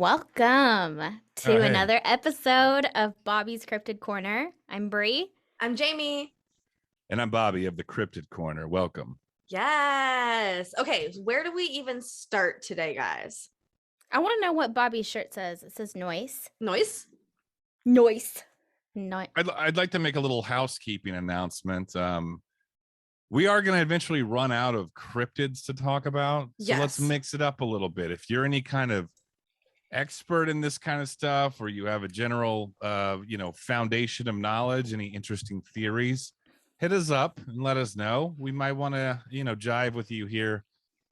Welcome to Hey. another episode of Bobby's Cryptid Corner. I'm Bree. I'm Jamie. And I'm Bobby of the Cryptid Corner. Welcome. Yes. Okay, where do we even start today, guys? I want to know what Bobby's shirt says. It says noise. Noise? Noise. No. I'd like to make a little housekeeping announcement. We are going to eventually run out of cryptids to talk about. So let's mix it up a little bit. If you're any kind of expert in this kind of stuff, or you have a general, foundation of knowledge, any interesting theories, hit us up and let us know. We might want to, jive with you here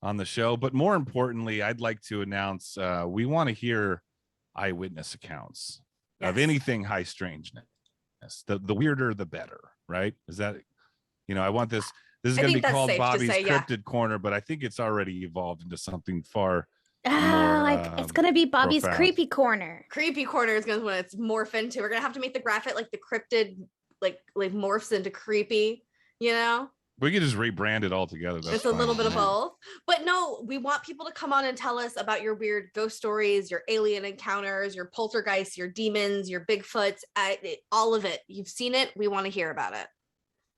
on the show. But more importantly, I'd like to announce we want to hear eyewitness accounts of anything high strangeness. The weirder, the better, right? Is that, I want this. This is going to be called Bobby's Cryptid Corner, but I think it's already evolved into something far more, it's going to be Bobby's profound. Creepy Corner. Creepy Corner is going to when it's morph into. We're going to have to make the graphic like the cryptid, like morphs into creepy, We could just rebrand it all together. It's a little bit of both. But no, we want people to come on and tell us about your weird ghost stories, your alien encounters, your poltergeists, your demons, your Bigfoots, all of it. You've seen it. We want to hear about it.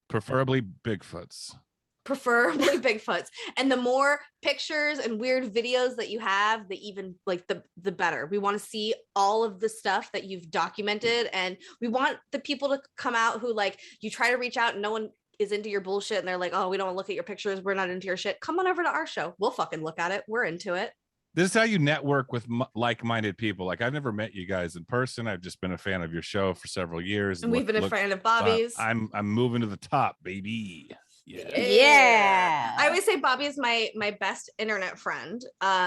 Preferably Bigfoots. Preferably Bigfoots. And the more pictures and weird videos that you have, the even like the better. We want to see all of the stuff that you've documented, and we want the people to come out who, like, you try to reach out and no one is into your bullshit and they're like, oh, we don't want to look at your pictures, we're not into your shit. Come on over to our show. We'll fucking look at it. We're into it. This is how you network with like-minded people. Like, I've never met you guys in person. I've just been a fan of your show for several years. And we've been a fan of Bobby's. I'm moving to the top, baby. Yeah. I always say Bobby is my best internet friend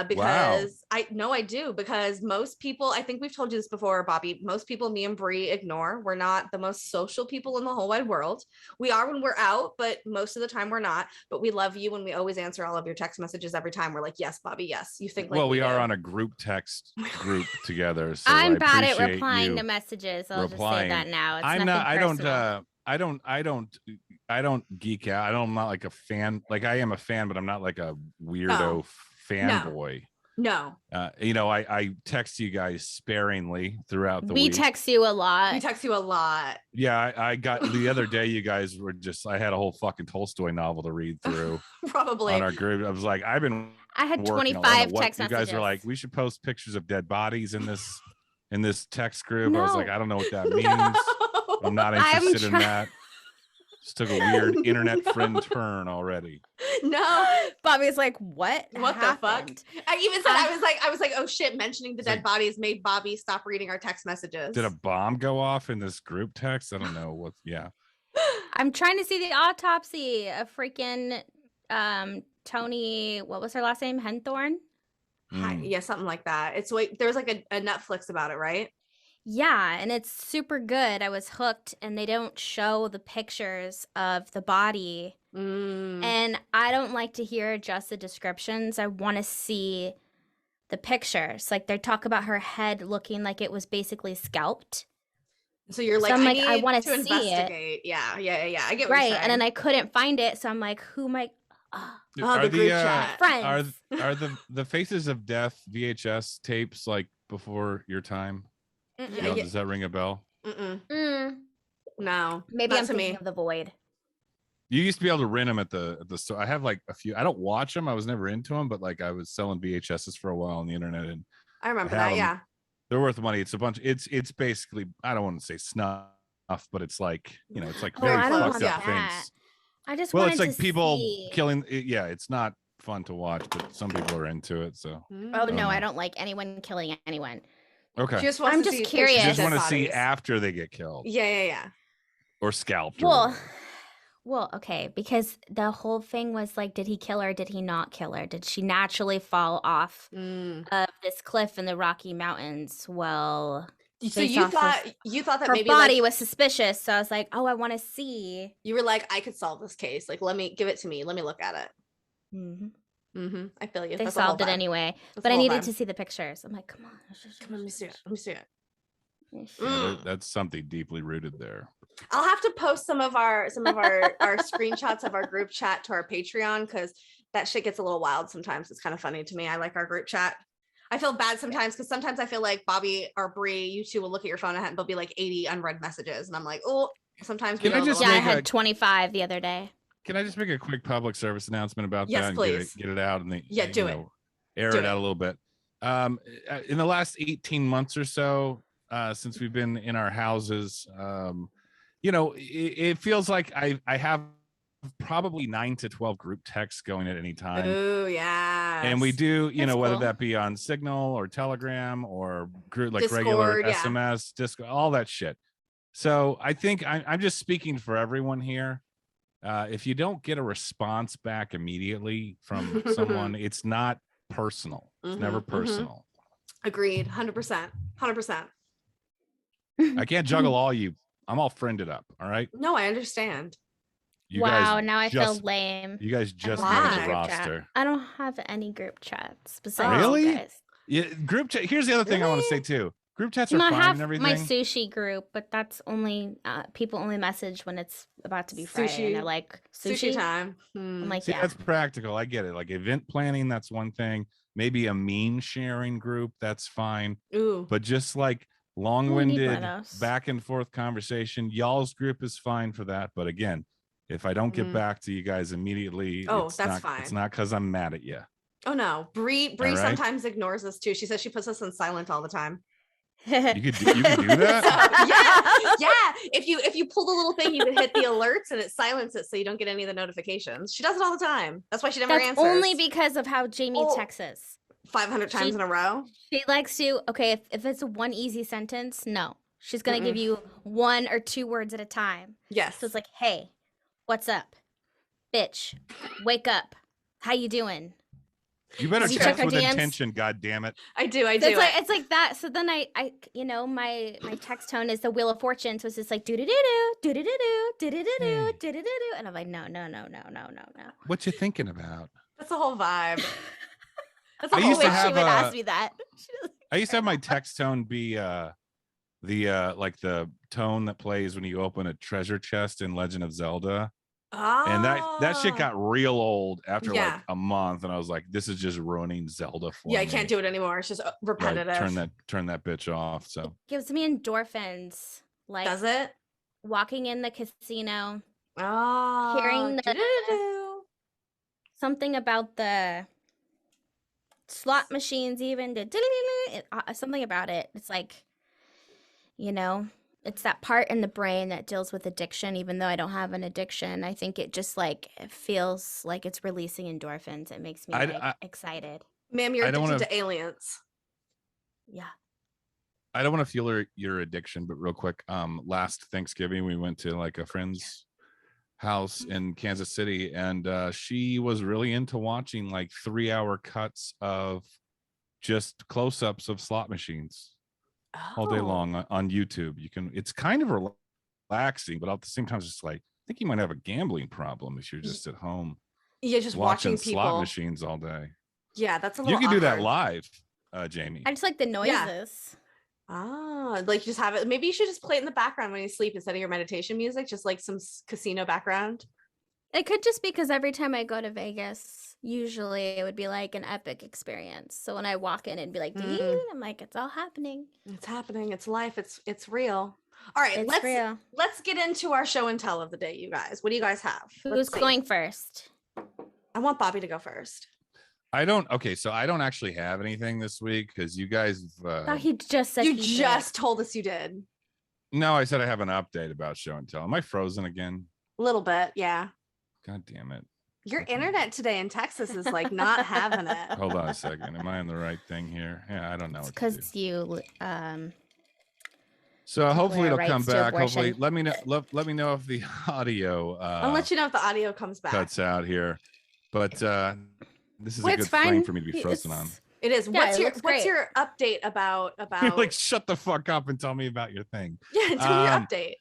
because I do, because most people, I think we've told you this before, Bobby, most people me and Bree ignore. We're not the most social people in the whole wide world. We are when we're out, but most of the time we're not. But we love you and we always answer all of your text messages every time. We're like, yes, Bobby, yes. You think like we are on a group text group together. So I'm bad at replying to messages. I'll just say that now. I don't geek out. I'm not like a fan. Like, I am a fan, but I'm not like a weirdo fanboy. No. I text you guys sparingly throughout the week. We text you a lot. Yeah, I got the other day. You guys were I had a whole fucking Tolstoy novel to read through. Probably on our group. I was like, I had 25 text messages. You guys were like, we should post pictures of dead bodies in this text group. No. I was like, I don't know what that means. I'm not interested in that. Just took a weird internet friend turn already. No, Bobby's like, what the fuck? I even said, I was like, oh shit, mentioning the dead bodies made Bobby stop reading our text messages. Did a bomb go off in this group text? I don't know I'm trying to see the autopsy of freaking Tony, what was her last name? Henthorn? Yeah, something like that. It's like there's like a Netflix about it, right? Yeah, and it's super good. I was hooked, and they don't show the pictures of the body. And I don't like to hear just the descriptions. I want to see the pictures. Like, they talk about her head looking like it was basically scalped. So you're like, I want to investigate. Yeah. I get what you're saying. And then I couldn't find it, so I'm like, who am I? The group chat. Friends. Are the Faces of Death VHS tapes like before your time? Does that ring a bell? No, maybe I'm thinking of The Void. You used to be able to rent them at the store. I have like a few. I don't watch them. I was never into them, but like I was selling VHSs for a while on the internet, and I remember that. Yeah, they're worth money. It's a bunch. It's basically, I don't want to say snuff, but it's like, it's like very fucked up things. I just it's like people killing. Yeah, it's not fun to watch, but some people are into it. So I don't like anyone killing anyone. Okay. I'm just curious. You just want to see after they get killed. Yeah. Or scalped. Well, okay, because the whole thing was like, did he kill her? Did he not kill her? Did she naturally fall off of this cliff in the Rocky Mountains? Well, so you thought that her maybe body was suspicious. So I was like, oh, I want to see. You were like, I could solve this case. Like, give it to me. Let me look at it. I feel you. They solved it anyway, but I needed to see the pictures. I'm like, come on, let me see it. Yeah, that's something deeply rooted there. I'll have to post some of our our screenshots of our group chat to our Patreon, because that shit gets a little wild sometimes. It's kind of funny to me. I like our group chat. I feel bad sometimes because sometimes I feel like Bobby or Bree, you two will look at your phone and there'll be like 80 unread messages, and I'm like, oh, sometimes we Can I go just Yeah, I make had 25 the other day. Can I just make a quick public service announcement about Yes, that and please. get it out and do it. Air Do it it. out a little bit. In the last 18 months or so, since we've been in our houses, it feels like I have probably 9 to 12 group texts going at any time. Oh yeah. And we do, That's whether cool. that be on Signal or Telegram or group like Discord, regular yeah. SMS, Discord, all that shit. So I think I'm just speaking for everyone here. If you don't get a response back immediately from someone, it's not personal. It's never personal. Agreed. 100%. 100%. I can't juggle all you. I'm all friended up. All right. No, I understand. You wow, guys now I feel lame. You guys just Why? made the Group roster. chat. I don't have any group chats besides Really? you guys. Yeah, group chat. Here's the other thing I want to say too. Group chats are No, I fine have and everything. my sushi group, but that's only people only message when it's about to be Friday, and they're like, Sushi time. I'm like, See, yeah. that's practical. I get it. Like event planning, that's one thing. Maybe a meme sharing group, that's fine. Ooh. But just like need long-winded one of those. back and forth conversation, y'all's group is fine for that. But again, if I don't get back to you guys immediately, that's fine. It's not because I'm mad at you. Oh no, Bree right. sometimes ignores us too. She says she puts us on silent all the time. You could do that. yeah. If you pull the little thing, you can hit the alerts and it silences so you don't get any of the notifications. She does it all the time. That's why she never That's answers. only because of how Jamie texts us. 500 times in a row. She likes to. Okay, if it's one easy sentence, no, she's gonna give you 1 or 2 words at a time. Yes. So it's like, hey, what's up, bitch? Wake up. How you doing? You better You text check with our DMs? intention, God damn it. I do. So it's like that. So then I my text tone is the Wheel of Fortune. So it's just like do do do do do do do do do do do do do, and I'm like no. What you thinking about? That's the whole vibe. That's I the whole used to vibe. She would ask me that. I used to have my text tone be the like the tone that plays when you open a treasure chest in Legend of Zelda. And that shit got real old after like a month, and I was like, this is just ruining Zelda for me. I can't do it anymore. It's just repetitive. Like, turn that bitch off. So it gives me endorphins. Like, does it? Walking in the casino, hearing the something about the slot machines, even something about it. It's like, it's that part in the brain that deals with addiction. Even though I don't have an addiction, I think it just like it feels like it's releasing endorphins. It makes me excited. Ma'am, you're addicted to aliens. Yeah. I don't want to fuel your addiction, but real quick, last Thanksgiving we went to like a friend's house in Kansas City, and she was really into watching like 3-hour cuts of just close-ups of slot machines. All day long on YouTube. It's kind of relaxing, but at the same time, it's just like, I think you might have a gambling problem if you're just at home. Yeah, just watching people. Slot machines all day. Yeah, that's a little You can do that awkward. live, Jamie. I just like the noises. Like just have it. Maybe you should just play it in the background when you sleep instead of your meditation music, just like some casino background. It could just be because every time I go to Vegas, usually it would be like an epic experience. So when I walk in, it'd be like, I'm like, it's all happening. It's happening. It's life. It's real. All right, let's get into our show and tell of the day, you guys. What do you guys have? Who's going first? I want Bobby to go first. So I don't actually have anything this week because you guys. He just said you just told us you did. No, I said I have an update about show and tell. Am I frozen again? A little bit, yeah. God damn it. Your internet today in Texas is like not having it. Hold on a second. Am I on the right thing here? Yeah, I don't know. Because you so hopefully it'll come back. Hopefully let me know if the audio I'll let you know if the audio comes back. Cuts out here. But this is a good frame for me to be frozen on. It is. What's your update about You're like, shut the fuck up and tell me about your thing. Yeah, tell me your update.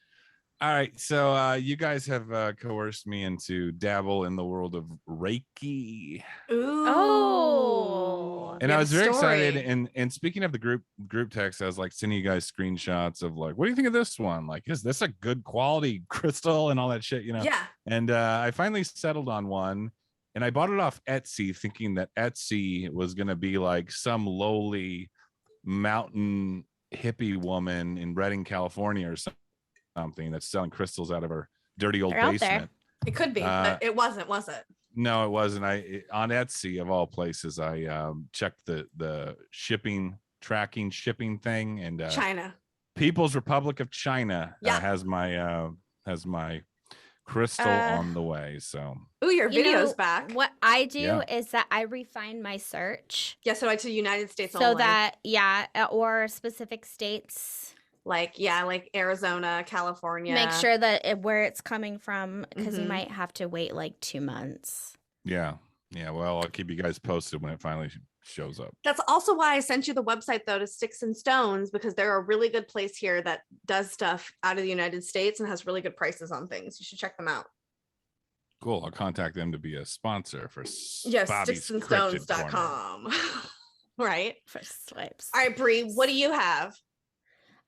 All right, so you guys have coerced me into dabble in the world of Reiki. Ooh. Oh. And I was very excited. And speaking of the group text, I was like sending you guys screenshots of like, what do you think of this one? Like, is this a good quality crystal and all that shit, Yeah. And I finally settled on one. And I bought it off Etsy thinking that Etsy was going to be like some lowly mountain hippie woman in Redding, California or something that's selling crystals out of her dirty old basement. It could be, but it wasn't, was it? No, it wasn't. On Etsy of all places, I checked the shipping thing, and China. People's Republic of China has my crystal on the way. So your video's back. What I do is that I refine my search. Yeah, so I to United States so only. that or specific states. Like Arizona, California. Make sure that where it's coming from, because you might have to wait like 2 months. Yeah. Well, I'll keep you guys posted when it finally shows up. That's also why I sent you the website though, to Sticks and Stones, because they're a really good place here that does stuff out of the United States and has really good prices on things. You should check them out. Cool. I'll contact them to be a sponsor for sticksandstones.com. Right. For swipes. All right, Bree, what do you have?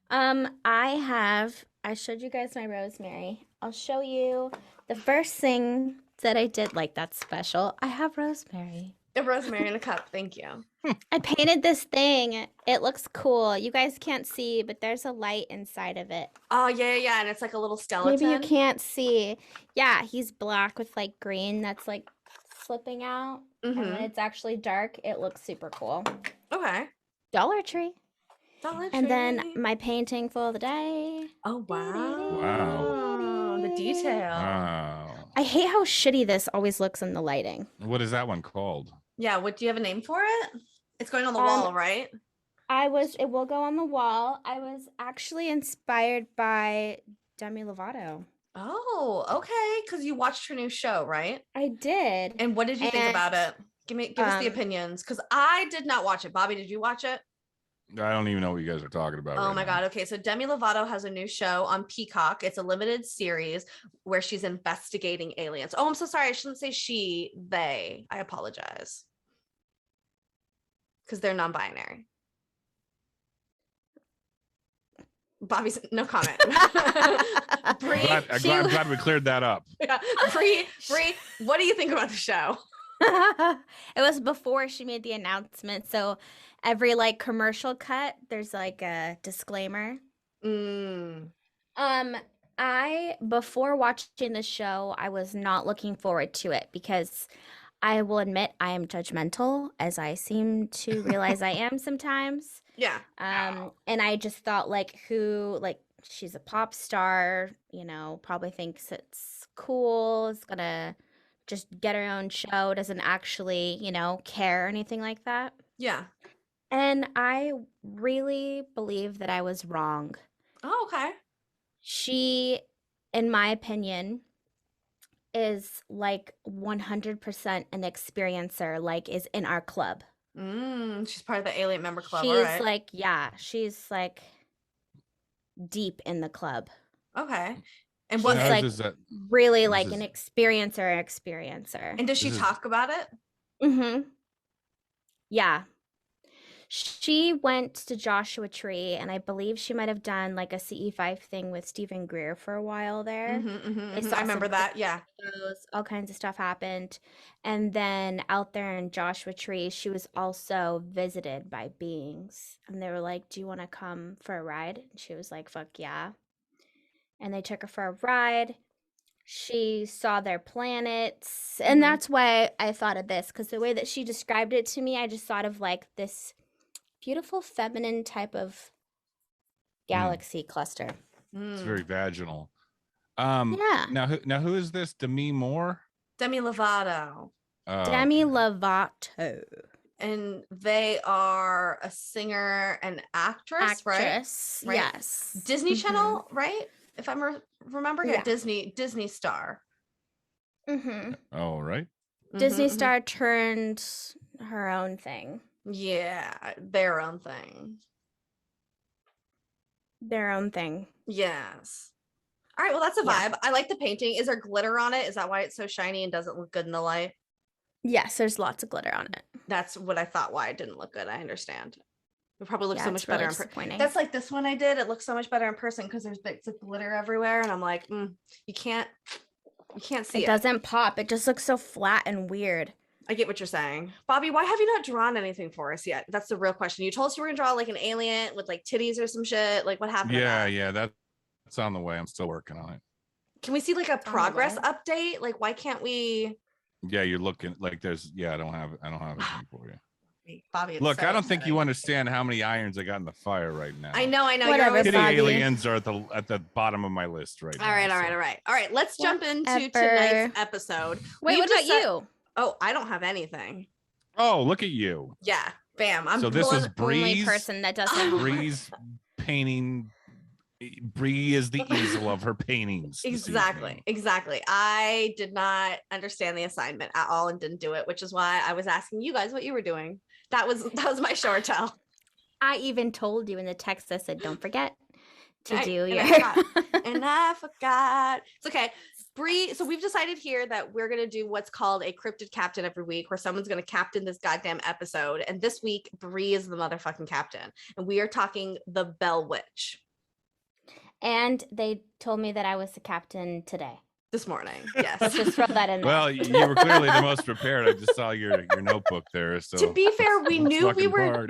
I showed you guys my rosemary. I'll show you the first thing that I did, like that's special. I have rosemary. A rosemary in a cup. Thank you. I painted this thing. It looks cool. You guys can't see, but there's a light inside of it. Oh, yeah. And it's like a little skeleton. Maybe you can't see. Yeah, he's black with like green that's like slipping out. And when it's actually dark, it looks super cool. Okay. Dollar Tree. Dollar Tree. And then my painting for the day. Oh, wow. Wow. The detail. Wow. I hate how shitty this always looks in the lighting. What is that one called? Yeah, what do you have a name for it? It's going on the wall, right? It will go on the wall. I was actually inspired by Demi Lovato. Oh, okay. Because you watched her new show, right? I did. And what did you think about it? Give us the opinions. Because I did not watch it. Bobby, did you watch it? I don't even know what you guys are talking about. Oh my God. Okay. So Demi Lovato has a new show on Peacock. It's a limited series where she's investigating aliens. Oh, I'm so sorry. I shouldn't say she, they. I apologize. Because they're non-binary. Bobby's no comment. Bree, I'm glad we cleared that up. Yeah. Bree, what do you think about the show? It was before she made the announcement, so every like commercial cut there's like a disclaimer. I before watching the show I was not looking forward to it because I will admit I am judgmental, as I seem to realize I am sometimes. Yeah. And I just thought she's a pop star, probably thinks it's cool, is gonna just get her own show, doesn't actually, care or anything like that. Yeah. And I really believe that I was wrong. Oh, okay. She, in my opinion, is like 100% an experiencer, like is in our club. She's part of the alien member club. She's like deep in the club. Okay. And what like really like an experiencer. And does she talk about it? Mm-hmm. Yeah. She went to Joshua Tree, and I believe she might have done like a CE5 thing with Stephen Greer for a while there. I remember that. Yeah. All kinds of stuff happened. And then out there in Joshua Tree, she was also visited by beings. And they were like, do you want to come for a ride? And she was like, fuck yeah. And they took her for a ride. She saw their planets. And that's why I thought of this, because the way that she described it to me, I just thought of like this beautiful feminine type of galaxy cluster. It's very vaginal. Yeah. Now who is this? Demi Moore? Demi Lovato. Demi Lovato. And they are a singer and actress, right? Yes. Disney Channel, right? If I remember, yeah. Disney Star. Oh, right. Disney Star turned her own thing. Yeah, their own thing. Their own thing. Yes. All right, well, that's a vibe. I like the painting. Is there glitter on it? Is that why it's so shiny and doesn't look good in the light? Yes, there's lots of glitter on it. That's what I thought why it didn't look good. I understand. It probably looks so much better in person. That's like this one I did. It looks so much better in person because there's bits of glitter everywhere. And I'm like, you can't You can't see it. It doesn't pop. It just looks so flat and weird. I get what you're saying. Bobby, why have you not drawn anything for us yet? That's the real question. You told us you were gonna draw like an alien with like titties or some shit. Like what happened? Yeah, that's on the way. I'm still working on it. Can we see like a progress update? Like why can't we? Yeah, you're looking like there's I don't have anything for you. Bobby, look, I don't think you understand how many irons I got in the fire right now. I know. Whatever, Kitty Bobby. aliens are at the bottom of my list right now. All right. Let's jump into tonight's episode. Wait, what about you? Oh, I don't have anything. Oh, look at you. Yeah, bam. So this is Bree's. Only person that doesn't. Bree's painting. Bree is the easel of her paintings. Exactly. I did not understand the assignment at all and didn't do it, which is why I was asking you guys what you were doing. That was my show or tell. I even told you in the text. I said, "Don't forget to do your." And I forgot. It's okay. Bree, so we've decided here that we're going to do what's called a cryptid captain every week, where someone's going to captain this goddamn episode. And this week, Bree is the motherfucking captain. And we are talking the Bell Witch. And they told me that I was the captain today. This morning, yes. Let's just throw that in there. Well, you were clearly the most prepared. I just saw your notebook there. So to be fair, we knew we were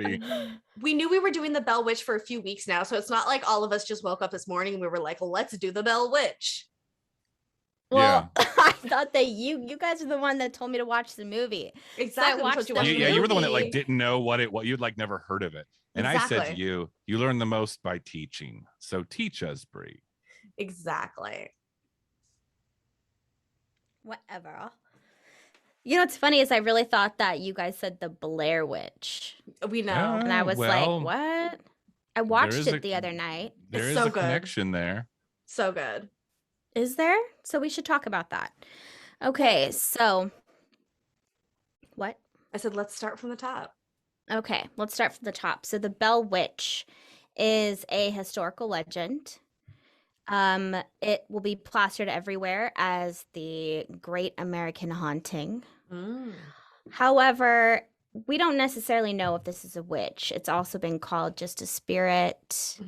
doing the Bell Witch for a few weeks now. So it's not like all of us just woke up this morning and we were like, well, let's do the Bell Witch. Well, yeah. I thought that you guys are the one that told me to watch the movie. Exactly. So you were the one that like didn't know what you'd like never heard of it. And exactly. I said to you learn the most by teaching. So teach us, Bree. Exactly. Whatever. You know what's funny is I really thought that you guys said the Blair Witch. We know. And I was like, what? I watched it the other night. There is a connection there. So good. Is there? So we should talk about that. Okay, so what? I said, let's start from the top. Okay, let's start from the top. So the Bell Witch is a historical legend. It will be plastered everywhere as the Great American Haunting. However, we don't necessarily know if this is a witch. It's also been called just a spirit.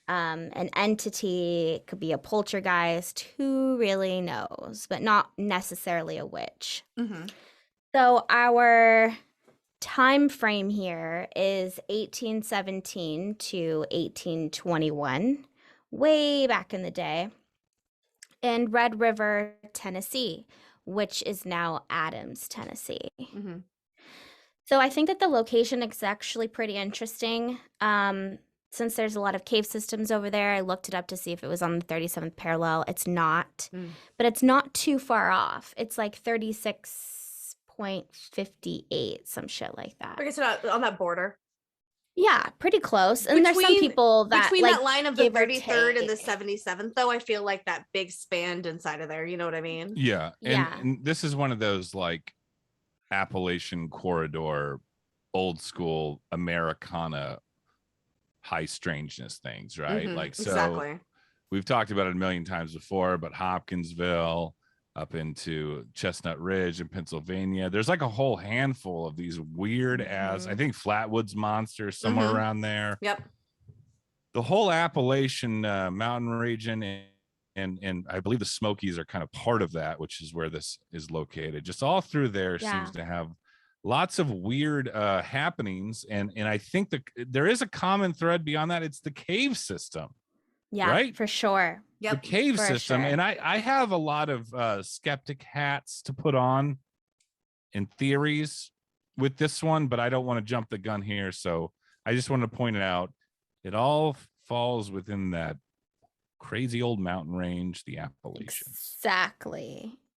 An entity. It could be a poltergeist. Who really knows? But not necessarily a witch. So our time frame here is 1817 to 1821, way back in the day, in Red River, Tennessee, which is now Adams, Tennessee. So I think that the location is actually pretty interesting. Since there's a lot of cave systems over there, I looked it up to see if it was on the 37th parallel. It's not, but it's not too far off. It's like 36.58, some shit like that. Okay, so on that border. Yeah, pretty close. And there's some people that between like, that line of the 33rd and the 77th, though, I feel like that big span inside of there. You know what I mean? Yeah. And this is one of those like Appalachian corridor, old school Americana high strangeness things, right? Like, so exactly. We've talked about it a million times before, but Hopkinsville up into Chestnut Ridge in Pennsylvania, there's like a whole handful of these weird ass, I think Flatwoods Monster somewhere around there. Yep. The whole Appalachian mountain region and I believe the Smokies are kind of part of that, which is where this is located. Just all through there seems to have lots of weird happenings, and I think there is a common thread beyond that. It's the cave system. Yeah, right? For sure. Yep. The cave system. Sure. And I have a lot of skeptic hats to put on and theories with this one, but I don't want to jump the gun here. So I just want to point it out. It all falls within that crazy old mountain range, the Appalachians.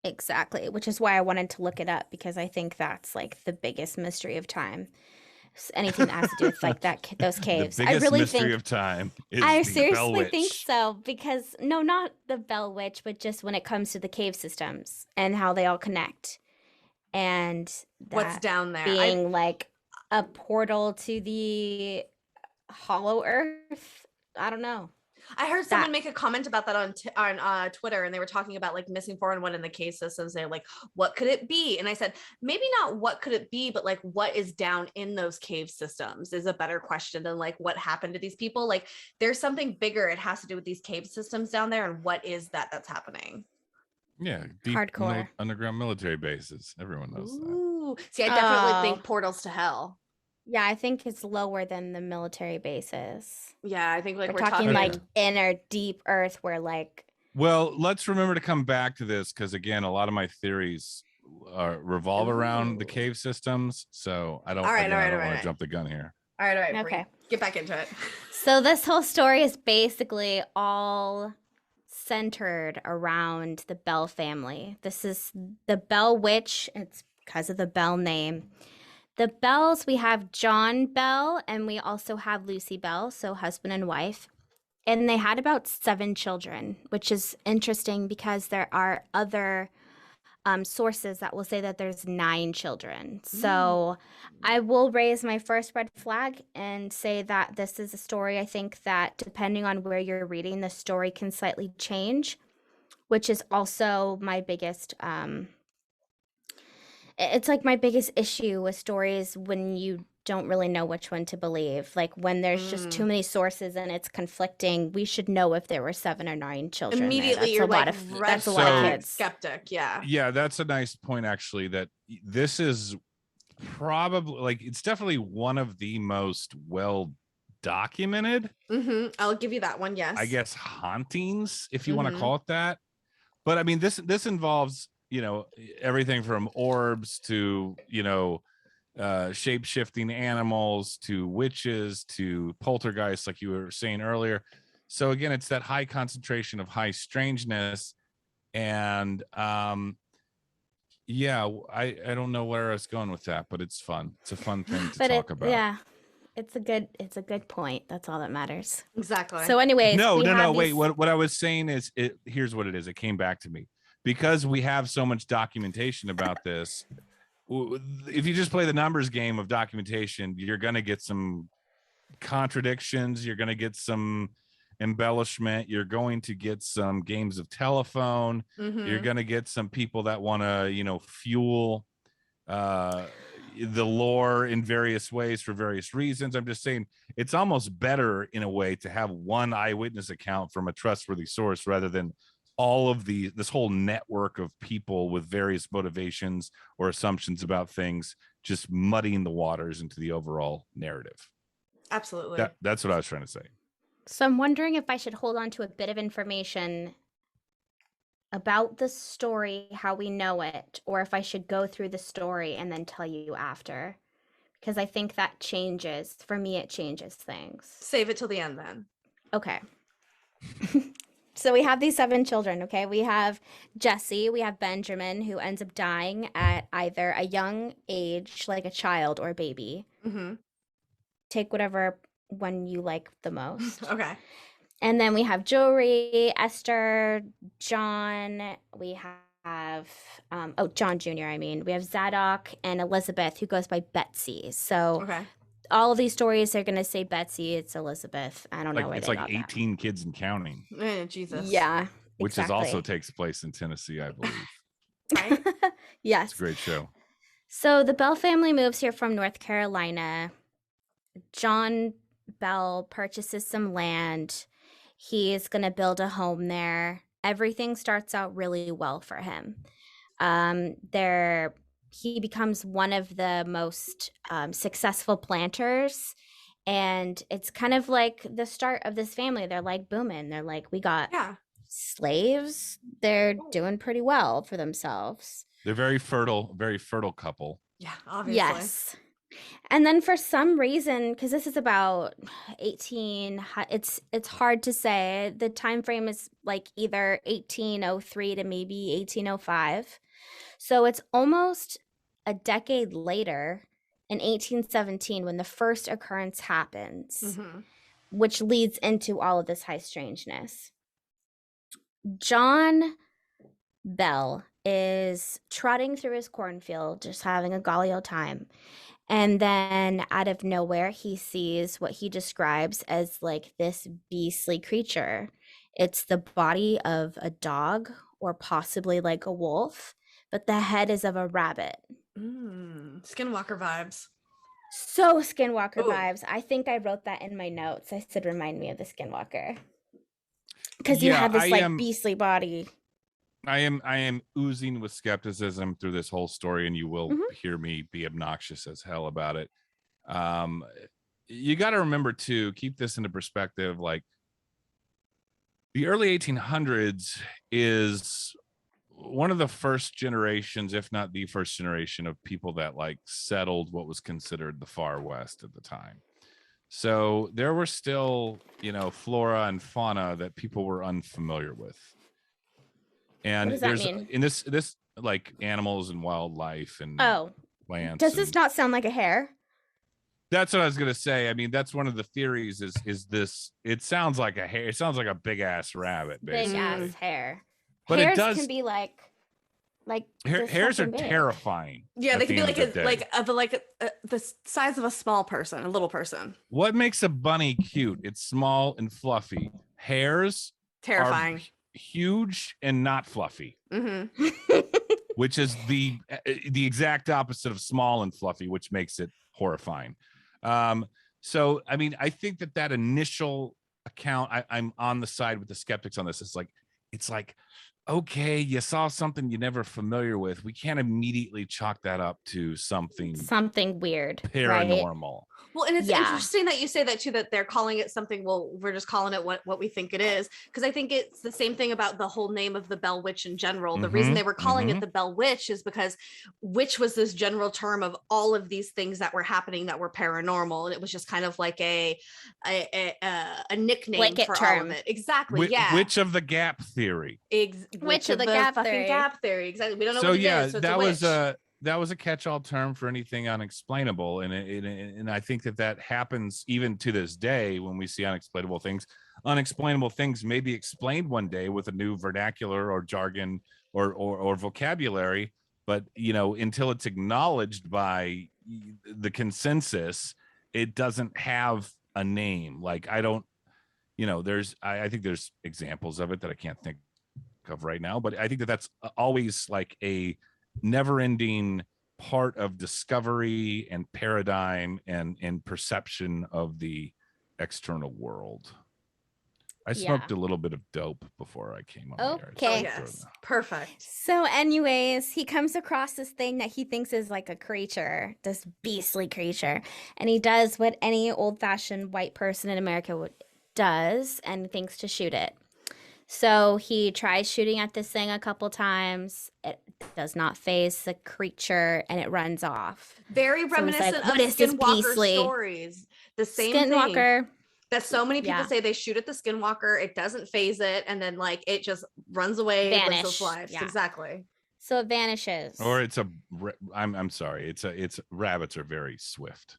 Exactly. Which is why I wanted to look it up, because I think that's like the biggest mystery of time. Anything that has to do with like that, those caves. The biggest mystery of time is I the seriously Bell Witch. think so, because no, not the Bell Witch, but just when it comes to the cave systems and how they all connect, and what's down there being like a portal to the Hollow Earth. I don't know. I heard someone make a comment about that on Twitter, and they were talking about like missing 411 in the cave systems. They're like, what could it be? And I said, maybe not what could it be, but like what is down in those cave systems is a better question than like what happened to these people. Like there's something bigger. It has to do with these cave systems down there. And what is that's happening? Yeah, deep hardcore underground military bases. Everyone knows that. Ooh. See, I definitely think Portals to Hell. Yeah, I think it's lower than the military bases. Yeah, I think like we're talking like inner deep earth where like. Well, let's remember to come back to this because again, a lot of my theories revolve around the cave systems. So I don't want to jump the gun here. All right. Okay. Get back into it. So this whole story is basically all centered around the Bell family. This is the Bell Witch. It's because of the Bell name. The Bells, we have John Bell and we also have Lucy Bell, so husband and wife. And they had about 7 children, which is interesting because there are other sources that will say that there's 9 children. So I will raise my first red flag and say that this is a story, I think that depending on where you're reading, the story can slightly change, which is also my biggest it's like my biggest issue with stories when you don't really know which one to believe. Like when there's just too many sources and it's conflicting, we should know if there were 7 or 9 children. Immediately you're like, that's a lot of kids. Skeptic. Yeah. Yeah, that's a nice point actually, that this is probably like, it's definitely one of the most well documented. I'll give you that one. Yes. I guess hauntings, if you want to call it that. But I mean, this involves, you know, everything from orbs to, you know, shape-shifting animals to witches to poltergeists, like you were saying earlier. So again, it's that high concentration of high strangeness. And yeah, I don't know where I was going with that, but it's fun. It's a fun thing to talk about. Yeah. It's a good point. That's all that matters. Exactly. So anyways, no, wait. What I was saying is, here's what it is. It came back to me. Because we have so much documentation about this, if you just play the numbers game of documentation, you're going to get some contradictions. You're going to get some embellishment. You're going to get some games of telephone. You're going to get some people that want to, you know, fuel the lore in various ways for various reasons. I'm just saying it's almost better in a way to have one eyewitness account from a trustworthy source rather than all of this whole network of people with various motivations or assumptions about things, just muddying the waters into the overall narrative. Absolutely. That's what I was trying to say. So I'm wondering if I should hold on to a bit of information about the story, how we know it, or if I should go through the story and then tell you after. Because I think that changes. For me, it changes things. Save it till the end then. Okay. So we have these 7 children, okay? We have Jesse, we have Benjamin, who ends up dying at either a young age, like a child, or a baby. Take whatever one you like the most. Okay. And then we have Jory, Esther, John. We have, John Jr., I mean. We have Zadok and Elizabeth, who goes by Betsy. So all of these stories are going to say Betsy. It's Elizabeth. I don't know where they got that. It's like 18 kids and counting. Jesus. Yeah. Which also takes place in Tennessee, I believe. Right? Yes. It's a great show. So the Bell family moves here from North Carolina. John Bell purchases some land. He is going to build a home there. Everything starts out really well for him. He becomes one of the most successful planters. And it's kind of like the start of this family. They're like booming. They're like, we got slaves. They're doing pretty well for themselves. They're very fertile couple. Yeah, obviously. Yes. And then for some reason, because this is about 18, it's hard to say. The time frame is like either 1803 to maybe 1805. So it's almost a decade later in 1817 when the first occurrence happens, which leads into all of this high strangeness. John Bell is trotting through his cornfield, just having a golly old time. And then out of nowhere, he sees what he describes as like this beastly creature. It's the body of a dog or possibly like a wolf, but the head is of a rabbit. Skinwalker vibes. So Skinwalker vibes. I think I wrote that in my notes. I said, remind me of the Skinwalker. Because you have this beastly body. I am oozing with skepticism through this whole story, and you will hear me be obnoxious as hell about it. You got to remember too, keep this into perspective. Like the early 1800s is one of the first generations, if not the first generation, of people that like settled what was considered the far west at the time. So there were still, flora and fauna that people were unfamiliar with. And what does that mean? In this like animals and wildlife and plants. Does this not sound like a hare? That's what I was gonna say. I mean, that's one of the theories. Is this? It sounds like a hare. It sounds like a big ass rabbit, basically. Big ass hare. But hares it does can be like hares are big. terrifying. Yeah, they can be the size of a small person, a little person. What makes a bunny cute? It's small and fluffy. Hares terrifying. Huge and not fluffy. Which is the exact opposite of small and fluffy, which makes it horrifying. So I mean, I think that initial account, I'm on the side with the skeptics on this. It's like, okay, you saw something you never familiar with. We can't immediately chalk that up to something weird, paranormal. Right? Well, and it's interesting that you say that too, that they're calling it something. Well, we're just calling it what we think it is. Because I think it's the same thing about the whole name of the Bell Witch in general. The reason they were calling it the Bell Witch is because witch was this general term of all of these things that were happening that were paranormal. And it was just kind of like a nickname blanket for term. all of it. Exactly. Yeah. Witch of the Gap theory. Witch of the Gap theory. Exactly. We don't know what it is. So that was a catch-all term for anything unexplainable, and I think that happens even to this day when we see unexplainable things. Unexplainable things may be explained one day with a new vernacular or jargon or vocabulary, but until it's acknowledged by the consensus, it doesn't have a name. Like I think there's examples of it that I can't think of right now, but I think that's always like a never-ending part of discovery and paradigm and perception of the external world. I smoked a little bit of dope before I came on here. Okay. Yes. Perfect. So anyways, he comes across this thing that he thinks is like a creature, this beastly creature. And he does what any old-fashioned white person in America does and thinks to shoot it. So he tries shooting at this thing a couple times. It does not phase the creature, and it runs off. Very reminiscent of Skinwalker stories. The same Skinwalker. thing. That so many people say they shoot at the Skinwalker, it doesn't phase it, and then like it just runs away, lives its life. Yeah. Exactly. So it vanishes. Or I'm sorry. It's rabbits are very swift.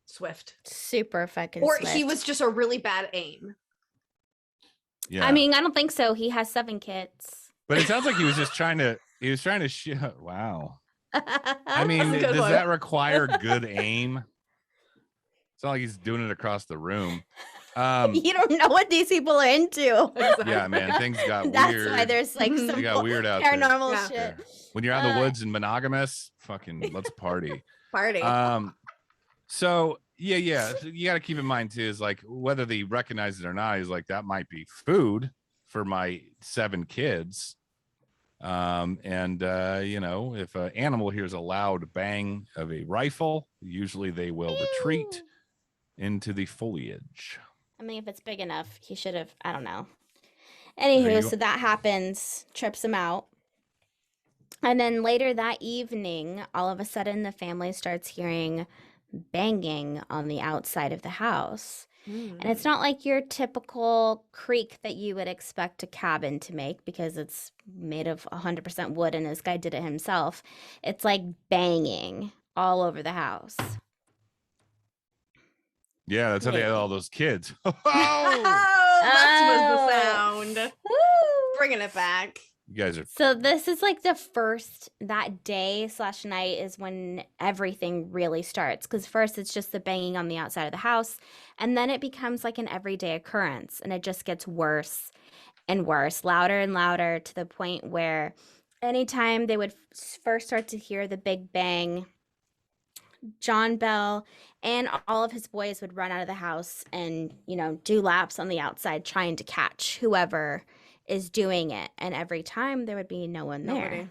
Super fucking or swift. He was just a really bad aim. Yeah. I mean, I don't think so. He has 7 kids. But it sounds like he was just trying to shoot. Wow. I mean, does that require good aim? It's not like he's doing it across the room. You don't know what these people are into. Yeah, man, things got weird. That's why there's like some got weird out paranormal there. shit. When you're out in the woods and monogamous, fucking let's party. Party. So yeah. So you got to keep in mind too, is like whether they recognize it or not, is like that might be food for my 7 kids. If an animal hears a loud bang of a rifle, usually they will retreat into the foliage. I mean, if it's big enough, he should have, I don't know. Anywho, so that happens, trips him out. And then later that evening, all of a sudden, the family starts hearing banging on the outside of the house. And it's not like your typical creak that you would expect a cabin to make because it's made of 100% wood and this guy did it himself. It's like banging all over the house. Yeah, that's how they had all those kids. That was the sound. Woo! Bringing it back. You guys are. So this is like that day/night is when everything really starts. Because first it's just the banging on the outside of the house. And then it becomes like an everyday occurrence. And it just gets worse and worse, louder and louder, to the point where anytime they would first start to hear the big bang, John Bell and all of his boys would run out of the house and, do laps on the outside trying to catch whoever is doing it, and every time there would be no one there.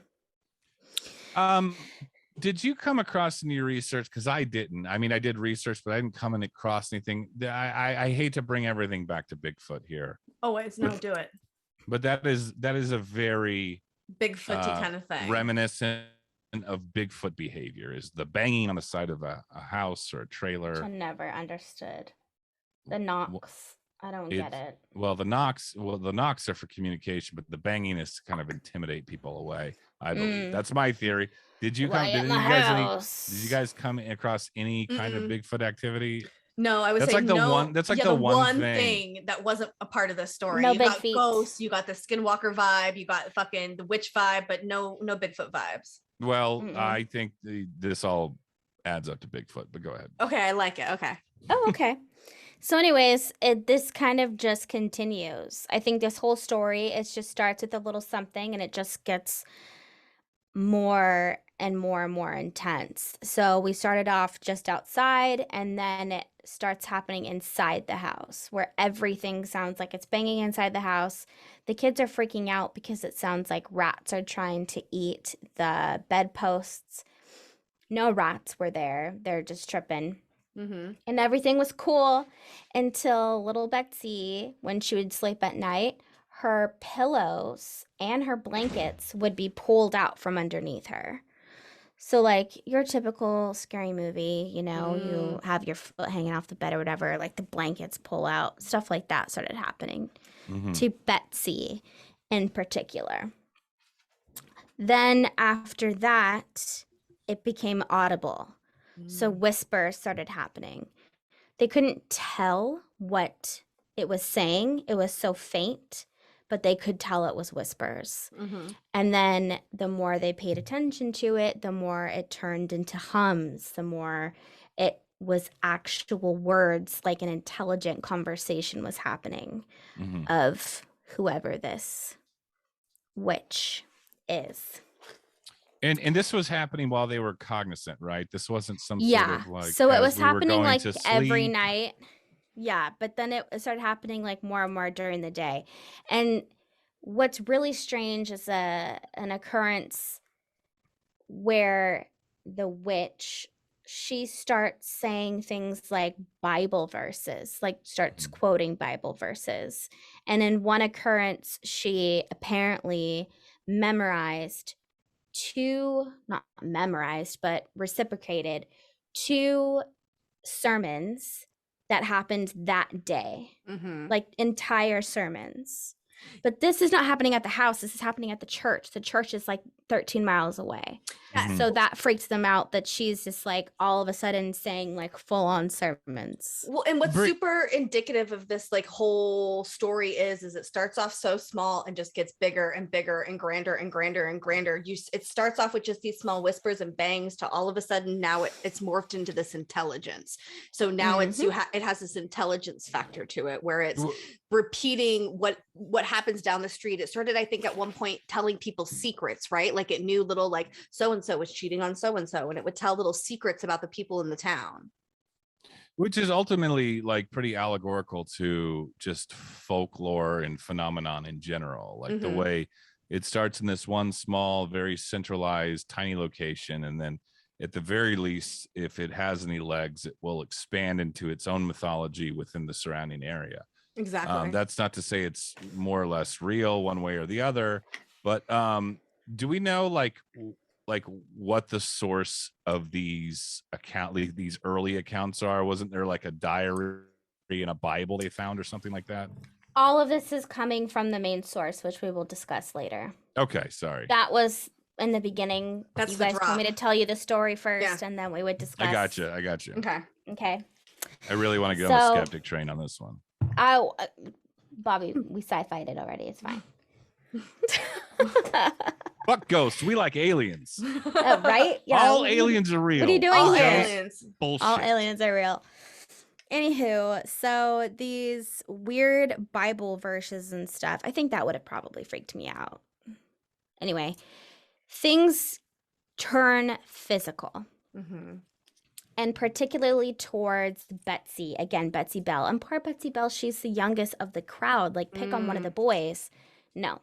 Did you come across in your research? Because I didn't. I mean, I did research, but I didn't come across anything. I hate to bring everything back to Bigfoot here. Always, no, do it. But that is a very Bigfooty kind of thing. Reminiscent of Bigfoot behavior is the banging on the side of a house or a trailer. Which I never understood. The knocks. I don't get it. Well, the knocks are for communication, but the banging is to kind of intimidate people away. I believe that's my theory. Did you come? Did you guys come across any kind of Bigfoot activity? No, I would say like no. The one. That's like the one thing that wasn't a part of the story. No you big got feet. Ghosts, you got the Skinwalker vibe, you got fucking the witch vibe, but no Bigfoot vibes. Well, I think this all adds up to Bigfoot. But go ahead. Okay, I like it. Okay. Oh, okay. So anyways, this kind of just continues. I think this whole story, it just starts with a little something and it just gets more and more and more intense. So we started off just outside and then it starts happening inside the house where everything sounds like it's banging inside the house. The kids are freaking out because it sounds like rats are trying to eat the bedposts. No rats were there. They're just tripping. And everything was cool until little Betsy, when she would sleep at night, her pillows and her blankets would be pulled out from underneath her. So like your typical scary movie, you know, you have your foot hanging off the bed or whatever, like the blankets pull out, stuff like that started happening to Betsy in particular. Then after that, it became audible. So whispers started happening. They couldn't tell what it was saying. It was so faint, but they could tell it was whispers. And then the more they paid attention to it, the more it turned into hums, the more it was actual words, like an intelligent conversation was happening of whoever this witch is. And this was happening while they were cognizant, right? This wasn't some sort of like. So it was happening like every night. Yeah, but then it started happening like more and more during the day. And what's really strange is an occurrence where the witch, she starts saying things like Bible verses, like starts quoting Bible verses. And in one occurrence, she apparently reciprocated 2 sermons that happened that day, like entire sermons. But this is not happening at the house. This is happening at the church. The church is like 13 miles away. So that freaks them out that she's just like all of a sudden saying like full on sermons. Well, and what's super indicative of this like whole story is it starts off so small and just gets bigger and bigger and grander and grander and grander. It starts off with just these small whispers and bangs to all of a sudden now it's morphed into this intelligence. So now it has this intelligence factor to it where it's repeating what happens down the street. It started, I think, at one point telling people secrets, right? Like it knew little like so-and-so was cheating on so-and-so, and it would tell little secrets about the people in the town. Which is ultimately like pretty allegorical to just folklore and phenomenon in general. Like the way it starts in this one small, very centralized, tiny location. And then at the very least, if it has any legs, it will expand into its own mythology within the surrounding area. Exactly. That's not to say it's more or less real one way or the other, but do we know like what the source of these early accounts are? Wasn't there like a diary in a Bible they found or something like that? All of this is coming from the main source, which we will discuss later. Okay, sorry. That was in the beginning. That's you guys told me to tell you the story first, Yeah. and then we would discuss. I got you. Okay. I really want to get on the skeptic train on this one. Bobby, we sci-fi'd it already. It's fine. Fuck ghosts. We like aliens. Right? Yeah. All aliens are real. What are you doing All here? aliens. Bullshit. All aliens are real. Anywho, so these weird Bible verses and stuff, I think that would have probably freaked me out. Anyway, things turn physical. And particularly towards Betsy. Again, Betsy Bell. And poor Betsy Bell, she's the youngest of the crowd. Like, pick on one of the boys. No.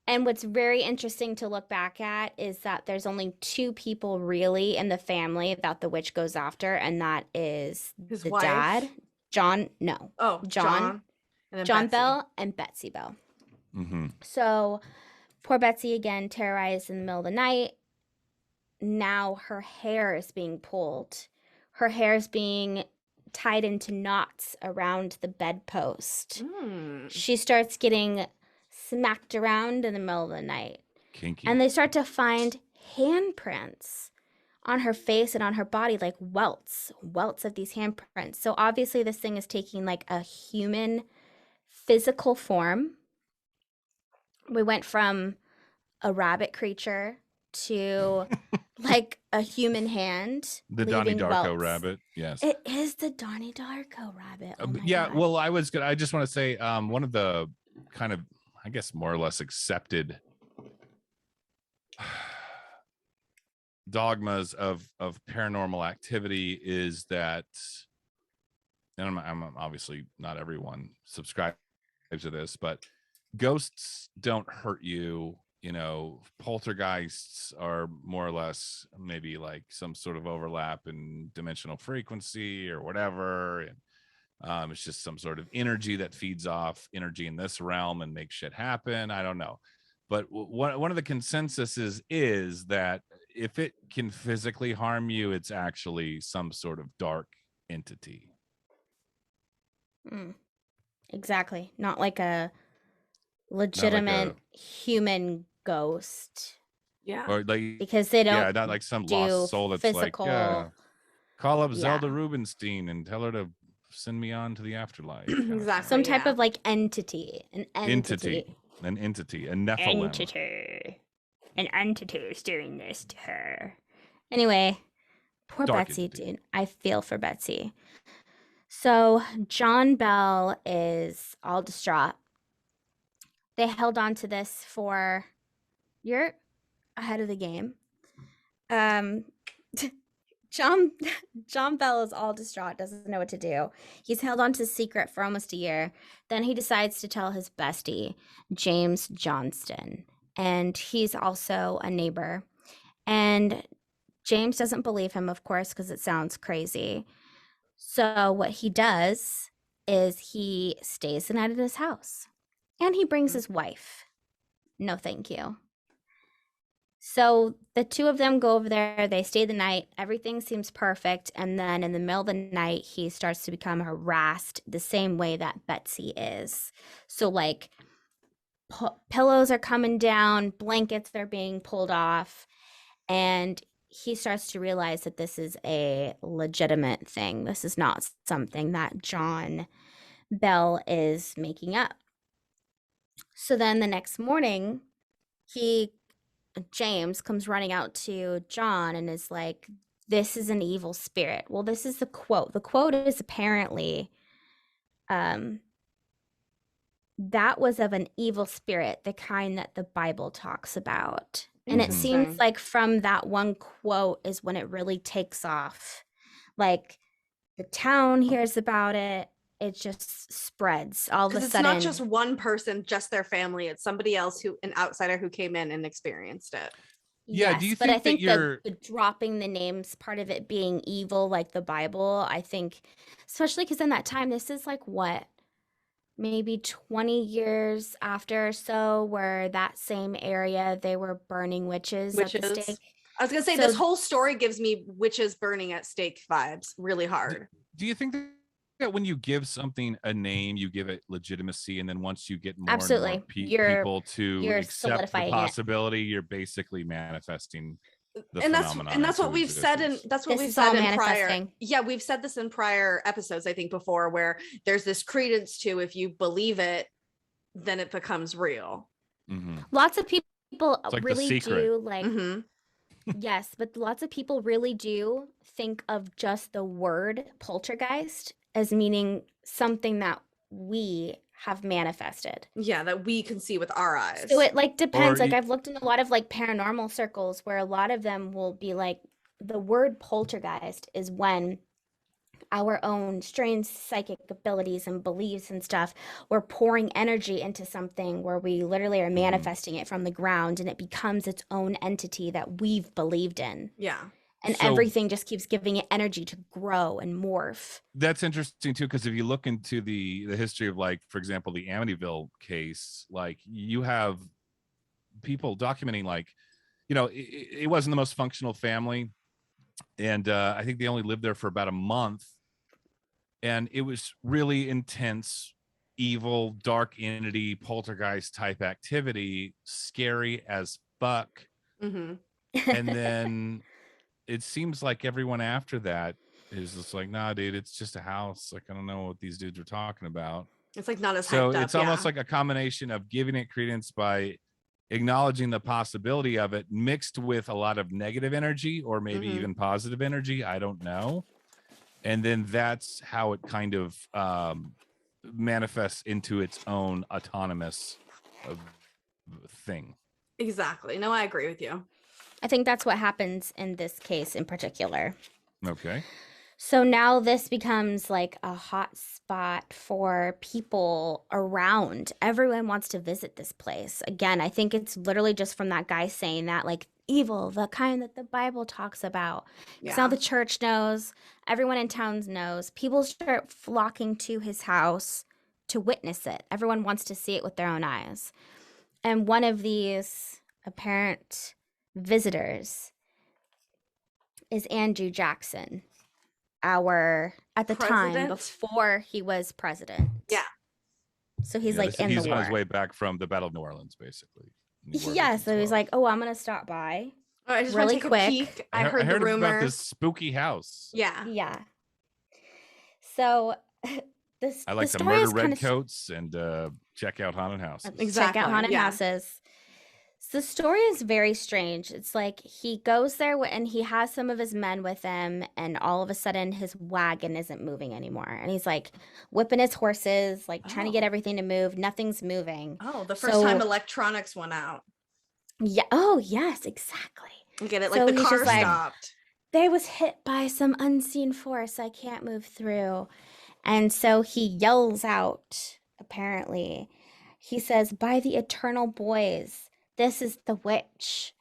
And what's very interesting to look back at is that there's only 2 people really in the family that the witch goes after, and that is His the wife? dad, John, no, Oh, John. And then John Betsy. Bell and Betsy Bell. Mm-hmm. So poor Betsy, again, terrorized in the middle of the night. Now her hair is being pulled. Her hair is being tied into knots around the bedpost. She starts getting smacked around in the middle of the night. Kinky. And they start to find handprints on her face and on her body, like welts of these handprints. So obviously this thing is taking like a human physical form. We went from a rabbit creature to like a human hand. The Donnie Darko rabbit. Yes. It is the Donnie Darko rabbit. Oh my yeah. God. Well, I just want to say one of the kind of, I guess, more or less accepted dogmas of paranormal activity is that, and I'm obviously not everyone subscribes to this, but ghosts don't hurt you. You know, poltergeists are more or less maybe like some sort of overlap in dimensional frequency or whatever, and it's just some sort of energy that feeds off energy in this realm and makes shit happen. I don't know, but one of the consensuses is that if it can physically harm you, it's actually some sort of dark entity. Exactly. Not like a legitimate human ghost. Yeah. Or like, because they don't not like some lost soul that's physical, like, call up Zelda Rubinstein and tell her to send me on to the afterlife. Exactly. Some type of like entity. An entity. A Nephilim. An entity is doing this to her. Anyway, poor Dark Betsy, entity. dude. I feel for Betsy. So John Bell is all distraught. They held on to this for, you're ahead of the game. John Bell is all distraught, doesn't know what to do. He's held on to secret for almost a year. Then he decides to tell his bestie, James Johnston, and he's also a neighbor. And James doesn't believe him, of course, because it sounds crazy. So what he does is he stays the night at his house, and he brings his wife. No, thank you. So the 2 of them go over there, they stay the night, everything seems perfect, and then in the middle of the night, he starts to become harassed the same way that Betsy is. So like pillows are coming down, blankets are being pulled off, and he starts to realize that this is a legitimate thing. This is not something that John Bell is making up. So then the next morning, James comes running out to John and is like, this is an evil spirit. Well, this is the quote. The quote is apparently, that was of an evil spirit, the kind that the Bible talks about. And it seems like from that one quote is when it really takes off. Like the town hears about it. It just spreads all of a sudden. It's not just one person, just their family. It's somebody else, an outsider who came in and experienced it. Yeah. Yes, do you but think I think that the dropping the names part of it being evil, like the Bible, I think, especially because in that time, this is like what, maybe 20 years after or so, where that same area, they were burning witches at the stake. I was going to say, this whole story gives me witches burning at stake vibes really hard. Do you think that when you give something a name, you give it legitimacy, and then once you get more and more people to accept the possibility, you're basically manifesting the phenomenon. And that's what we've said in prior. Yeah, we've said this in prior episodes, I think, before, where there's this credence to, if you believe it, then it becomes real. Lots of people like really do like yes, but lots of people really do think of just the word poltergeist as meaning something that we have manifested. Yeah, that we can see with our eyes. So it like depends. Like I've looked in a lot of like paranormal circles where a lot of them will be like, the word poltergeist is when our own strange psychic abilities and beliefs and stuff, we're pouring energy into something where we literally are manifesting it from the ground, and it becomes its own entity that we've believed in. Yeah. And everything just keeps giving it energy to grow and morph. That's interesting too, because if you look into the history of, like, for example, the Amityville case, like, you have people documenting, like, you know, it wasn't the most functional family, and I think they only lived there for about a month, and it was really intense, evil, dark entity, poltergeist type activity, scary as fuck. Mm-hmm. And then it seems like everyone after that is just like, nah, dude, it's just a house. Like, I don't know what these dudes are talking about. It's like not as So hyped up. it's almost like a combination of giving it credence by acknowledging the possibility of it, mixed with a lot of negative energy, or maybe even positive energy. I don't know. And then that's how it kind of manifests into its own autonomous thing. Exactly. No, I agree with you. I think that's what happens in this case in particular. Okay. So now this becomes like a hot spot for people around. Everyone wants to visit this place. Again, I think it's literally just from that guy saying that, like, evil, the kind that the Bible talks about. Because now the church knows, everyone in town knows. People start flocking to his house to witness it. Everyone wants to see it with their own eyes. And one of these apparent visitors is Andrew Jackson, at the time before he was president. Yeah. So he's like in the war. He's on his way back from the Battle of New Orleans, basically. Yeah, so he's like, oh, I'm gonna stop by. I just really want to take quick. a peek. I heard the rumor about this spooky house. Yeah. Yeah. So I like to murder redcoats and check out haunted houses. Exactly. Check out haunted houses. So the story is very strange. It's like he goes there and he has some of his men with him, and all of a sudden his wagon isn't moving anymore. And he's like whipping his horses, like trying to get everything to move. Nothing's moving. Oh, the first time electronics went out. Yeah. Oh, yes, exactly. Get it? Like the car stopped. They was hit by some unseen force. I can't move through. And so he yells out, apparently. He says, by the eternal boys, this is the witch.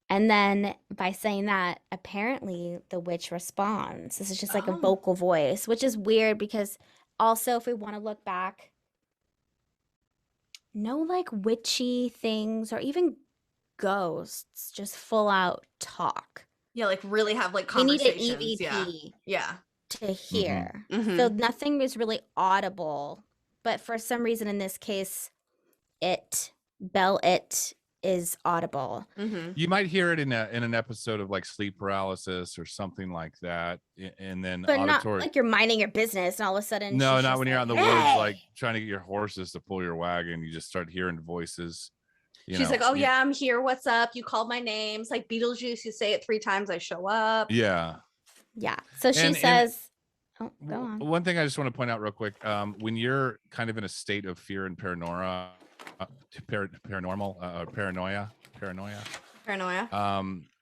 And then by saying that, apparently the witch responds. This is just like a vocal voice, which is weird because also, if we want to look back, no like witchy things or even ghosts just full out talk. Yeah, like really have like conversations. You need an EVP to hear. So nothing was really audible. But for some reason in this case, it is audible. You might hear it in an episode of like sleep paralysis or something like that, and then but not like you're minding your business and all of a sudden not when you're out in the woods like trying to get your horses to pull your wagon. You just start hearing voices. She's like, oh yeah, I'm here, what's up, you called my name. It's like Beetlejuice, you say it 3 times, I show up. Yeah So she says, oh, go on. One thing I just want to point out real quick, when you're kind of in a state of fear and paranoia,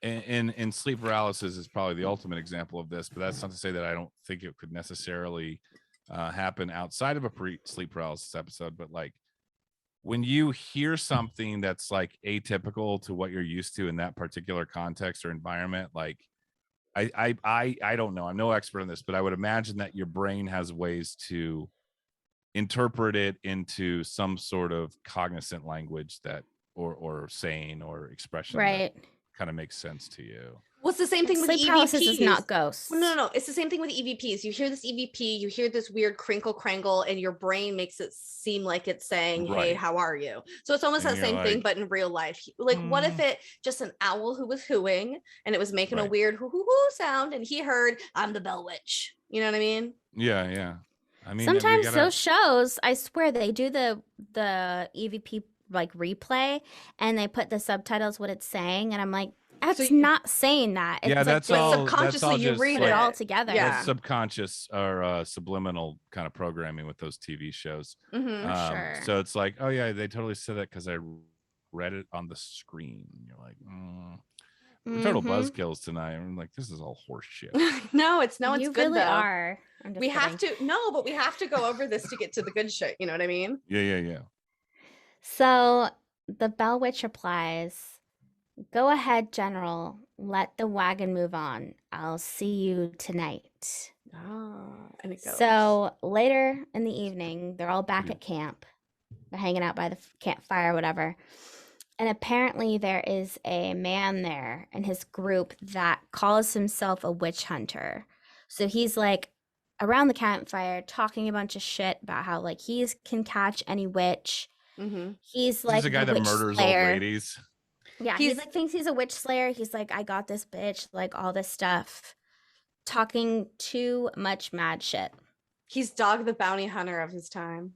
in sleep paralysis is probably the ultimate example of this, but that's not to say that I don't think it could necessarily happen outside of a sleep paralysis episode. But like when you hear something that's like atypical to what you're used to in that particular context or environment, like I don't know, I'm no expert on this, but I would imagine that your brain has ways to interpret it into some sort of cognizant language that or saying or expression that kind of makes sense to you. Well, it's the same thing with EVPs. Sleep paralysis is not ghosts. No. It's the same thing with EVPs. You hear this EVP, you hear this weird crinkle crangle, and your brain makes it seem like it's saying, hey, how are you? So it's almost that same thing, but in real life. Like, what if it just an owl who was hooing and it was making a weird hoo-hoo-hoo sound, and he heard, I'm the Bell Witch. You know what I mean? Yeah. I mean, sometimes those shows, I swear, they do the EVP like replay, and they put the subtitles what it's saying, and I'm like, that's not saying that. It's that's like, all. Subconsciously, that's all you read it all together. That's subconscious or subliminal kind of programming with those TV shows. Sure. So it's like, oh yeah, they totally said that because I read it on the screen. You're like, We're total buzzkills tonight. I'm like, this is all horse shit. No, it's good really though. Are. We have to but we have to go over this to get to the good shit. You know what I mean? Yeah. So the Bell Witch replies, "Go ahead, General. Let the wagon move on. I'll see you tonight." And it goes. So later in the evening, they're all back at camp. They're hanging out by the campfire or whatever. And apparently there is a man there in his group that calls himself a witch hunter. So he's like around the campfire talking a bunch of shit about how like he can catch any witch. He's like a guy that murders old ladies. Yeah, he's like thinks he's a witch slayer. He's like, I got this bitch, like all this stuff. Talking too much mad shit. He's Dog the Bounty Hunter of his time.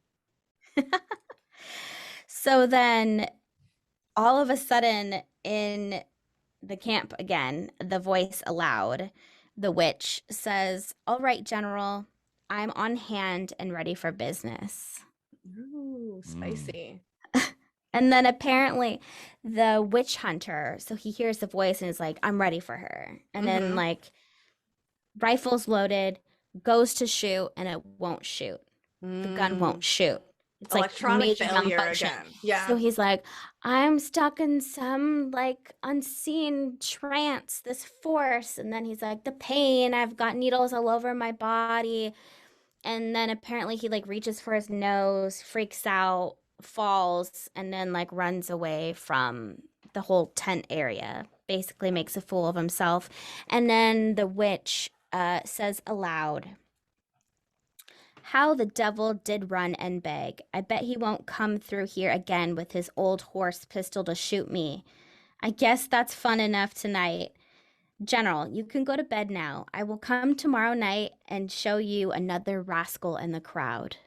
So then all of a sudden in the camp again, the voice aloud, the witch says, "All right, General, I'm on hand and ready for business." Ooh, spicy. And then apparently the witch hunter, so he hears the voice and is like, "I'm ready for her." And then like rifle's loaded, goes to shoot, and it won't shoot. The gun won't shoot. It's electronic like failure again. Yeah. So he's like, "I'm stuck in some like unseen trance, this force." And then he's like, "The pain, I've got needles all over my body." And then apparently he like reaches for his nose, freaks out, falls, and then like runs away from the whole tent area. Basically makes a fool of himself. And then the witch says aloud, "How the devil did run and beg. I bet he won't come through here again with his old horse pistol to shoot me. I guess that's fun enough tonight. General, you can go to bed now. I will come tomorrow night and show you another rascal in the crowd."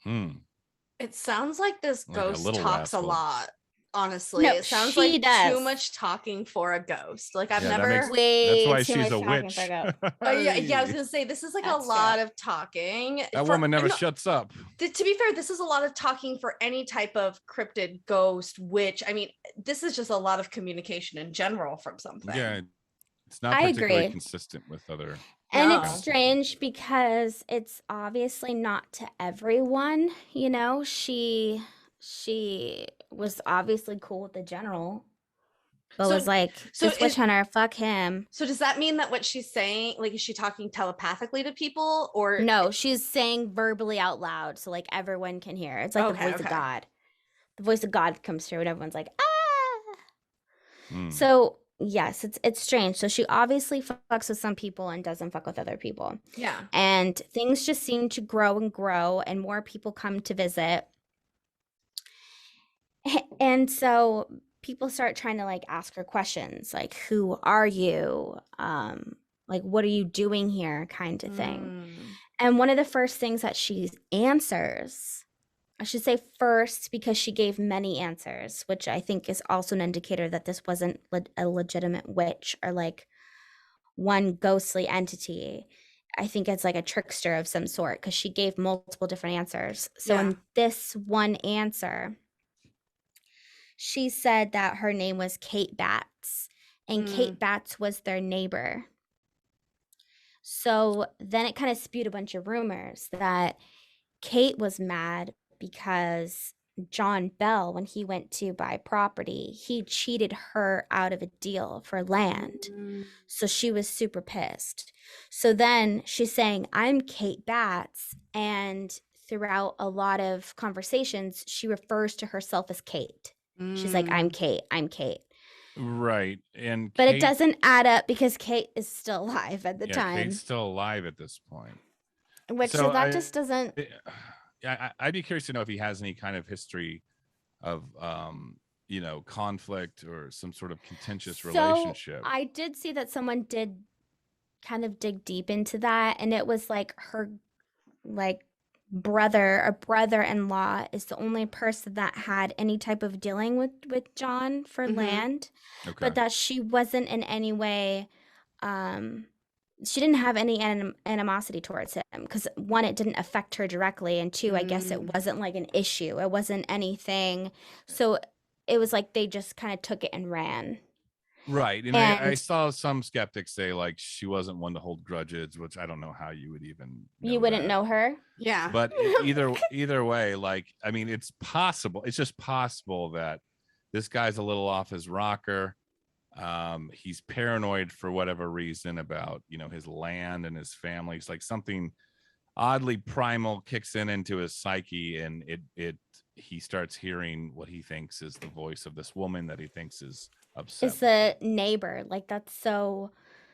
It sounds like this ghost talks a lot. Honestly, no, it sounds like too much talking for a ghost. Like I've never. That's why she's a witch. Yeah, I was gonna say this is like a lot of talking. That woman never shuts up. To be fair, this is a lot of talking for any type of cryptid, ghost, witch. I mean, this is just a lot of communication in general from something. Yeah, it's not particularly consistent with other. And it's strange because it's obviously not to everyone. You know, she was obviously cool with the general, but was like, this witch hunter, fuck him. So does that mean that what she's saying, like, is she talking telepathically to people, or no? She's saying verbally out loud, so like everyone can hear. It's like the voice of God. The voice of God comes through, and everyone's like, ah. So yes, it's strange. So she obviously fucks with some people and doesn't fuck with other people. Yeah, and things just seem to grow and grow, and more people come to visit. And so people start trying to like ask her questions like, "Who are you? Like, what are you doing here?" kind of thing. And one of the first things that she answers, I should say first, because she gave many answers, which I think is also an indicator that this wasn't a legitimate witch or like one ghostly entity. I think it's like a trickster of some sort, because she gave multiple different answers. So in this one answer, she said that her name was Kate Batts, and Kate Batts was their neighbor. So then it kind of spewed a bunch of rumors that Kate was mad because John Bell, when he went to buy property, he cheated her out of a deal for land. So she was super pissed. So then she's saying, "I'm Kate Batts," and throughout a lot of conversations, she refers to herself as Kate. She's like, "I'm Kate, I'm Kate." Right. And but Kate, it doesn't add up because Kate is still alive at the time. Kate's still alive at this point. Which so that just doesn't. I'd be curious to know if he has any kind of history of conflict or some sort of contentious relationship. I did see that someone did kind of dig deep into that, and it was like her brother-in-law is the only person that had any type of dealing with John for land, but that she wasn't in any way she didn't have any animosity towards him, because one, it didn't affect her directly, and two, I guess it wasn't like an issue, it wasn't anything, so it was like they just kind of took it and ran. Right. And I saw some skeptics say like she wasn't one to hold grudges, which I don't know how you would even you wouldn't know her. Yeah. But either way, like, I mean, it's possible. It's just possible that this guy's a little off his rocker. He's paranoid for whatever reason about, his land and his family. It's like something oddly primal kicks into his psyche, and he starts hearing what he thinks is the voice of this woman that he thinks is upset. It's the neighbor. Like, that's so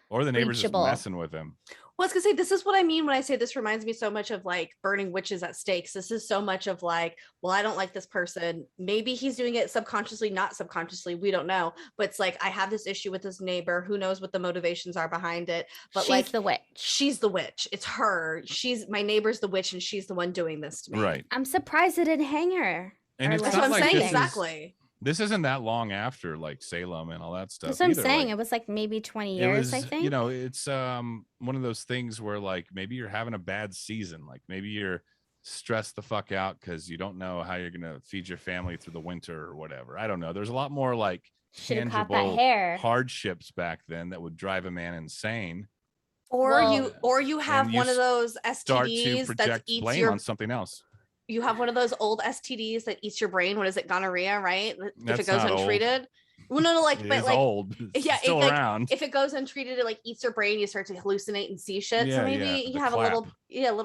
or the neighbor's reachable. Just messing with him. Well, I was gonna say, this is what I mean when I say this reminds me so much of like burning witches at stakes. This is so much of like, well, I don't like this person. Maybe he's doing it subconsciously, not subconsciously. We don't know. But it's like, I have this issue with this neighbor. Who knows what the motivations are behind it? But she's the witch. She's the witch. It's her. My neighbor's the witch, and she's the one doing this to me. Right. I'm surprised it didn't hang her. And it's that's not what I'm like saying. Exactly. This isn't that long after like Salem and all that stuff. That's what I'm saying. Like, it was like maybe 20 years, I think. It's one of those things where like maybe you're having a bad season. Like maybe you're stressed the fuck out because you don't know how you're gonna feed your family through the winter or whatever. I don't know. There's a lot more like tangible hardships back then that would drive a man insane. Or you have one of those STDs that eats blame on something else. You have one of those old STDs that eats your brain. What is it? Gonorrhea, right? That's if it goes untreated. Old. Well, no, like, but like, old. Yeah, still around. If it goes untreated, it like eats your brain. You start to hallucinate and see shit. Yeah, so maybe you have a little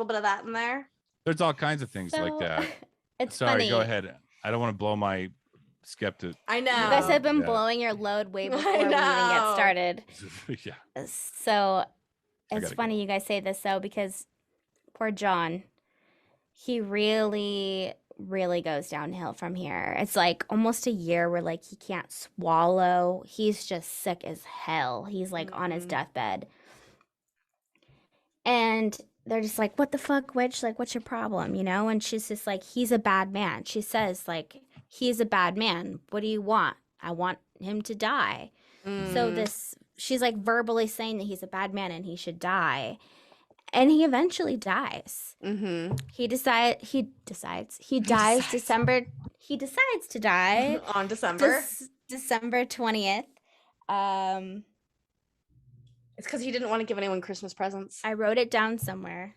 bit of that in there. There's all kinds of things like that. It's Sorry, funny. Go ahead. I don't want to blow my skeptic. I know. You guys have been blowing your load way before we even get started. Yeah. So it's funny you guys say this though, because poor John, he really goes downhill from here. It's like almost a year where like he can't swallow. He's just sick as hell. He's like on his deathbed. And they're just like, what the fuck, witch? Like, what's your problem? And she's just like, he's a bad man. She says like, he's a bad man. What do you want? I want him to die. So she's like verbally saying that he's a bad man and he should die. And he eventually dies. He decides to die on December 20th. It's because he didn't want to give anyone Christmas presents. I wrote it down somewhere.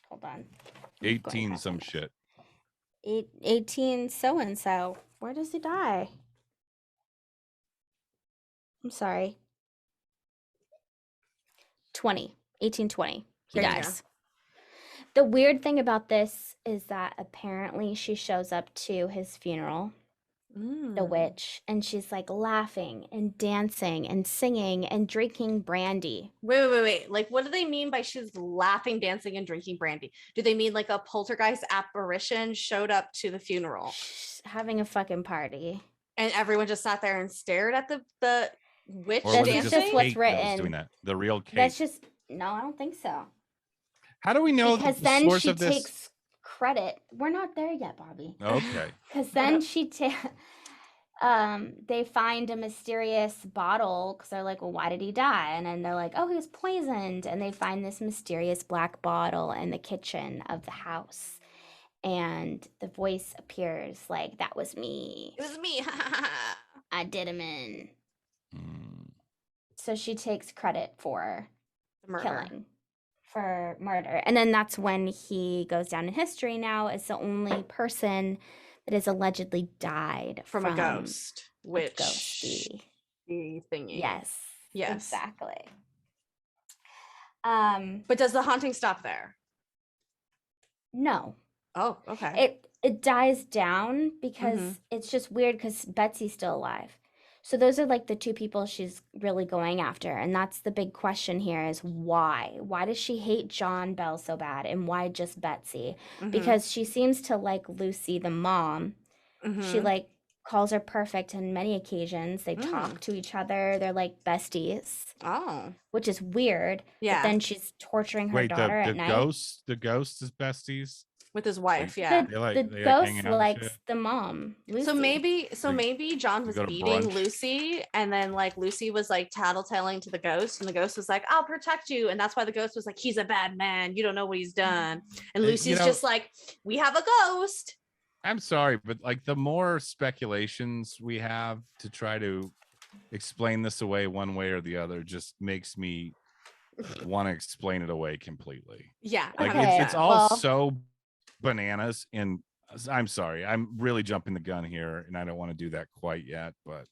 Hold on. 18 some shit. 18 so and so. Where does he die? I'm sorry. 1820. He dies. The weird thing about this is that apparently she shows up to his funeral, the witch, and she's like laughing and dancing and singing and drinking brandy. Wait. Like, what do they mean by she's laughing, dancing, and drinking brandy? Do they mean like a poltergeist apparition showed up to the funeral? She's having a fucking party. And everyone just sat there and stared at the witch dancing? That's just what's written. Doing that? The real cake? That's just, no, I don't think so. How do we know because the then source she of this? Takes credit. We're not there yet, Bobby. Okay. Because then they find a mysterious bottle because they're like, well, why did he die? And then they're like, oh, he was poisoned. And they find this mysterious black bottle in the kitchen of the house. And the voice appears like, that was me. It was me. I did him in. So she takes credit for killing. For murder. And then that's when he goes down in history now as the only person that has allegedly died from a ghost. Witch ghosty thingy. Yes. Exactly. But does the haunting stop there? No. Oh, okay. It dies down because it's just weird because Betsy's still alive. So those are like the two people she's really going after. And that's the big question here is why? Why does she hate John Bell so bad? And why just Betsy? Because she seems to like Lucy, the mom. She like calls her perfect on many occasions. They talk to each other. They're like besties. Oh. Which is weird. Yeah. But then she's torturing her daughter at night. The ghost is besties? With his wife, yeah. The ghost likes the mom, Lucy. So maybe John was beating Lucy, and then like Lucy was like tattletelling to the ghost, and the ghost was like, "I'll protect you," and that's why the ghost was like, "He's a bad man. You don't know what he's done." And Lucy's just like, "We have a ghost." I'm sorry, but like the more speculations we have to try to explain this away one way or the other just makes me want to explain it away completely. Yeah. Like it's all so bananas, and I'm sorry, I'm really jumping the gun here and I don't want to do that quite yet, but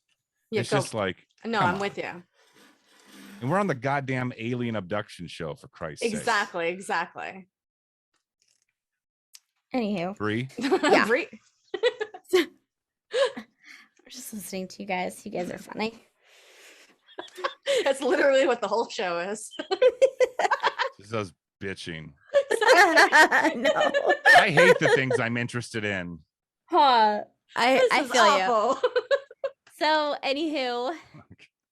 it's just like, no, I'm with you. And we're on the goddamn alien abduction show, for Christ's sake. Exactly. Anywho. Bree? Yeah. Bree. I'm just listening to you guys. You guys are funny. That's literally what the whole show is. Just us bitching. No. I hate the things I'm interested in. Huh. I feel awful. you. So, anywho,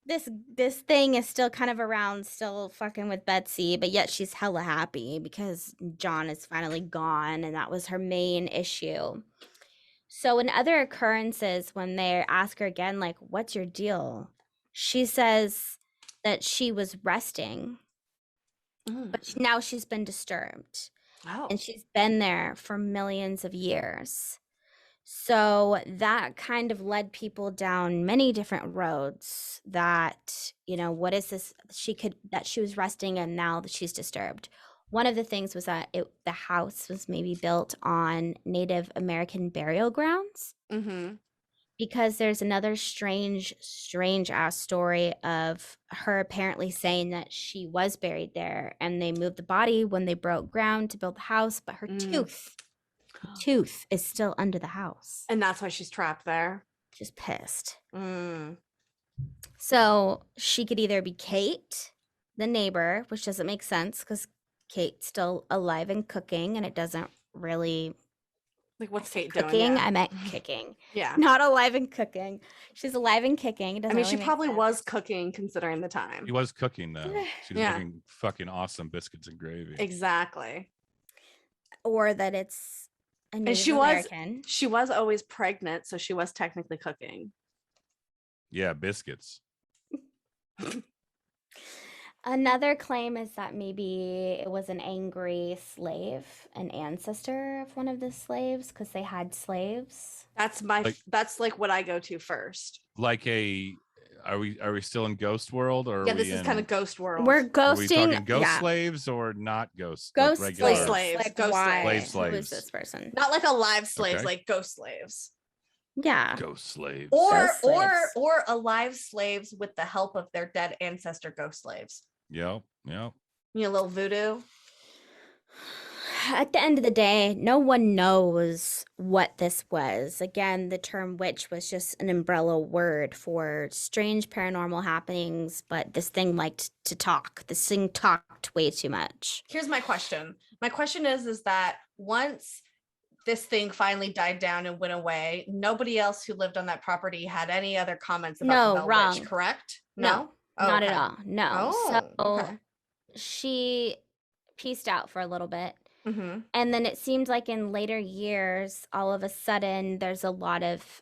this thing is still kind of around, still fucking with Betsy, but yet she's hella happy because John is finally gone, and that was her main issue. So in other occurrences, when they ask her again, like, what's your deal? She says that she was resting, but now she's been disturbed. Oh. And she's been there for millions of years. So that kind of led people down many different roads that, you know, what is this? That she was resting and now that she's disturbed. One of the things was that the house was maybe built on Native American burial grounds. Mm-hmm. Because there's another strange ass story of her apparently saying that she was buried there and they moved the body when they broke ground to build the house, but her tooth is still under the house. And that's why she's trapped there. She's pissed. So she could either be Kate, the neighbor, which doesn't make sense because Kate's still alive and cooking, and it doesn't really... Like, what's Kate cooking? doing? I meant kicking. Yeah. Not alive and cooking. She's alive and kicking. I mean, she probably was cooking considering the time. He was cooking, though. She was making fucking awesome biscuits and gravy. Exactly. Or that it's a Native American. She was always pregnant, so she was technically cooking. Yeah, biscuits. Another claim is that maybe it was an angry slave, an ancestor of one of the slaves, because they had slaves. That's like what I go to first. Like are we still in Ghost World, or this is kind of Ghost World? We're ghosting. Are we talking ghost slaves or not ghosts? Ghost like slaves. Like ghost slaves. Who is this person? Not like alive slaves, like ghost slaves. Yeah. Ghost slaves. Or alive slaves with the help of their dead ancestor ghost slaves. Yep. You know, a little voodoo. At the end of the day, no one knows what this was. Again, the term witch was just an umbrella word for strange paranormal happenings, but this thing liked to talk. This thing talked way too much. Here's my question. My question is that once this thing finally died down and went away, nobody else who lived on that property had any other comments about the Bell Witch, correct? No. Oh, not at all. No. So she pieced out for a little bit. Mm-hmm. And then it seemed like in later years, all of a sudden, there's a lot of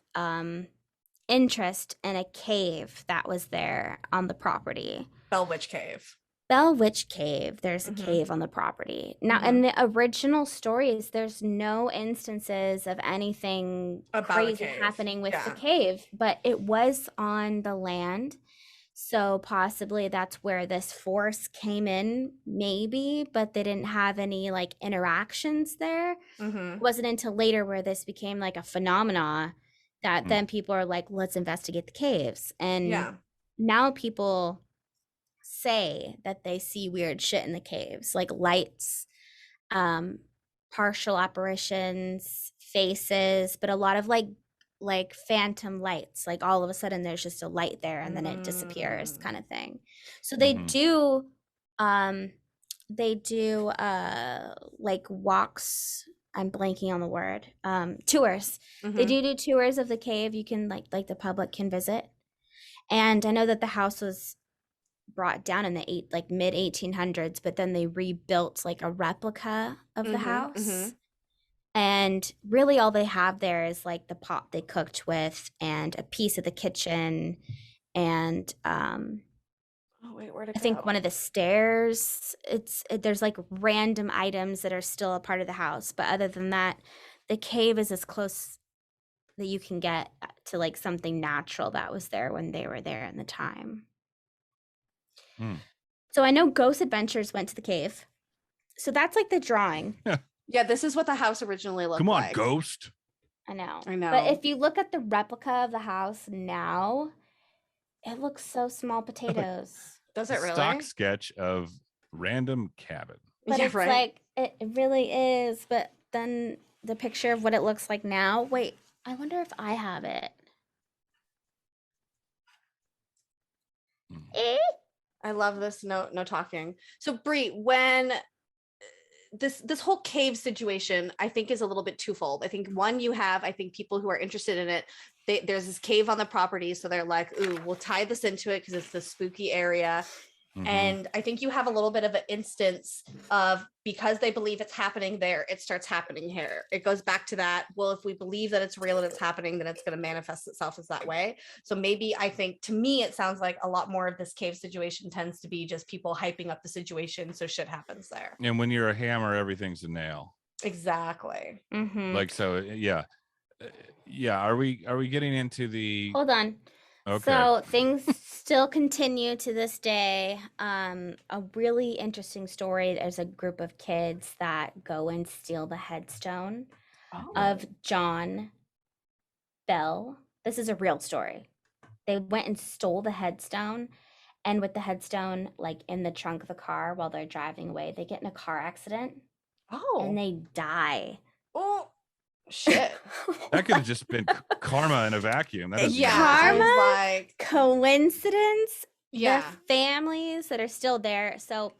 interest in a cave that was there on the property. Bell Witch Cave. Bell Witch Cave. There's a cave on the property. Now, in the original stories, there's no instances of anything crazy happening with the cave, but it was on the land. So possibly that's where this force came in, maybe, but they didn't have any like interactions there. It wasn't until later where this became like a phenomena that then people are like, let's investigate the caves. And now people say that they see weird shit in the caves, like lights, partial apparitions, faces, but a lot of like phantom lights, like all of a sudden there's just a light there and then it disappears kind of thing. So they do like walks, I'm blanking on the word, tours. They do tours of the cave. You can like the public can visit. And I know that the house was brought down in the mid 1800s, but then they rebuilt like a replica of the house. And really all they have there is like the pot they cooked with and a piece of the kitchen and I think one of the stairs. There's like random items that are still a part of the house, but other than that, the cave is as close that you can get to like something natural that was there when they were there in the time. So I know Ghost Adventures went to the cave. So that's like the drawing. Yeah, this is what the house originally looked like. Come on, Ghost. I know. I know. But if you look at the replica of the house now, it looks so small potatoes. Does it really? Stock sketch of random cabin. But it's like, it really is. But then the picture of what it looks like now. Wait, I wonder if I have it. I love this no talking. So Brie, when this whole cave situation, I think, is a little bit twofold. I think one, you have, I think, people who are interested in it. There's this cave on the property, so they're like, ooh, we'll tie this into it because it's the spooky area. And I think you have a little bit of an instance of, because they believe it's happening there, it starts happening here. It goes back to that. Well, if we believe that it's real and it's happening, then it's going to manifest itself as that way. So maybe, I think, to me, it sounds like a lot more of this cave situation tends to be just people hyping up the situation, so shit happens there. And when you're a hammer, everything's a nail. Exactly. Like, so yeah. Are we getting into the... Hold on. Okay. So things still continue to this day. A really interesting story. There's a group of kids that go and steal the headstone of John Bell. This is a real story. They went and stole the headstone, and with the headstone like in the trunk of the car while they're driving away, they get in a car accident. And they die. Oh. Shit. That could have just been karma in a vacuum. That Karma, like coincidence. Yeah. The families that are still there. So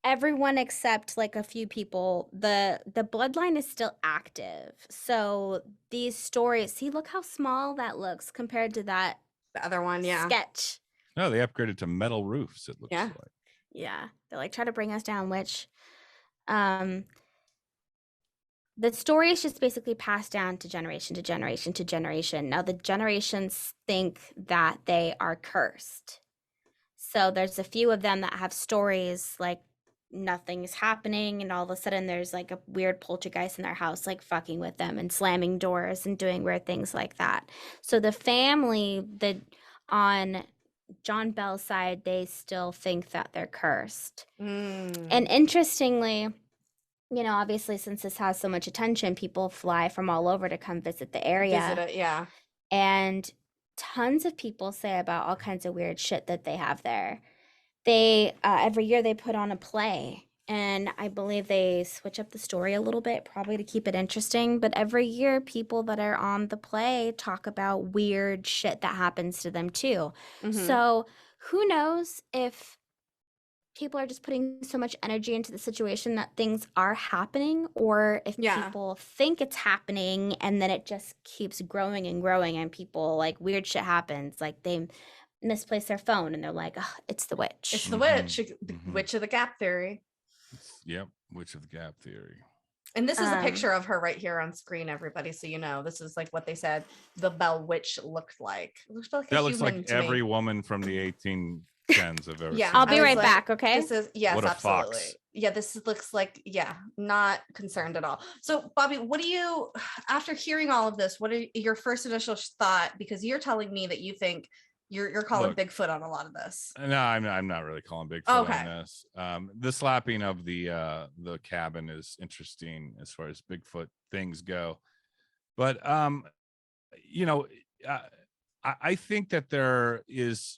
everyone except like a few people, the bloodline is still active. So these stories, see, look how small that looks compared to that the other one. Sketch. No, they upgraded to metal roofs, it looks like. Yeah. They're like, try to bring us down, which the story is just basically passed down to generation to generation to generation. Now, the generations think that they are cursed. So there's a few of them that have stories like nothing's happening, and all of a sudden there's like a weird poltergeist in their house, like fucking with them and slamming doors and doing weird things like that. So the family that on John Bell's side, they still think that they're cursed. And interestingly, you know, obviously, since this has so much attention, people fly from all over to come visit the area. Visit it, yeah. And tons of people say about all kinds of weird shit that they have there. They, every year they put on a play, and I believe they switch up the story a little bit, probably to keep it interesting. But every year, people that are on the play talk about weird shit that happens to them too. So who knows if people are just putting so much energy into the situation that things are happening, or if people think it's happening and then it just keeps growing and growing, and people, like, weird shit happens, like they misplace their phone and they're like, oh, it's the witch. It's the witch. The witch of the gap theory. Yep, witch of the gap theory. And this is a picture of her right here on screen, everybody. So, you know, this is like what they said the Bell Witch looked like. It looks like that looks like every woman from the 1810s have ever seen. I'll be right back, okay? This is, yes, what a absolutely. Fox. Yeah, this looks like, not concerned at all. So, Bobby, what do you, after hearing all of this, what are your first initial thought? Because you're telling me that you think you're calling Bigfoot on a lot of this. No, I'm not really calling Bigfoot on this. The slapping of the cabin is interesting as far as Bigfoot things go, but you know, I think that there is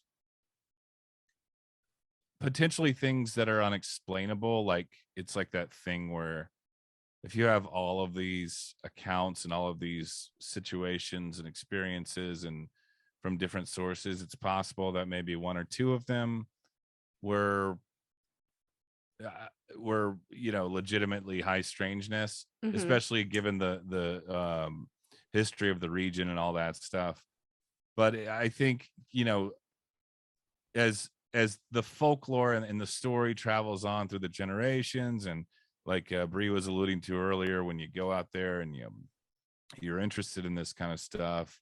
potentially things that are unexplainable. Like, it's like that thing where if you have all of these accounts and all of these situations and experiences and from different sources, it's possible that maybe one or two of them were you know, legitimately high strangeness, especially given the history of the region and all that stuff. But I think, you know, as the folklore and the story travels on through the generations, and like Brie was alluding to earlier, when you go out there and you're interested in this kind of stuff,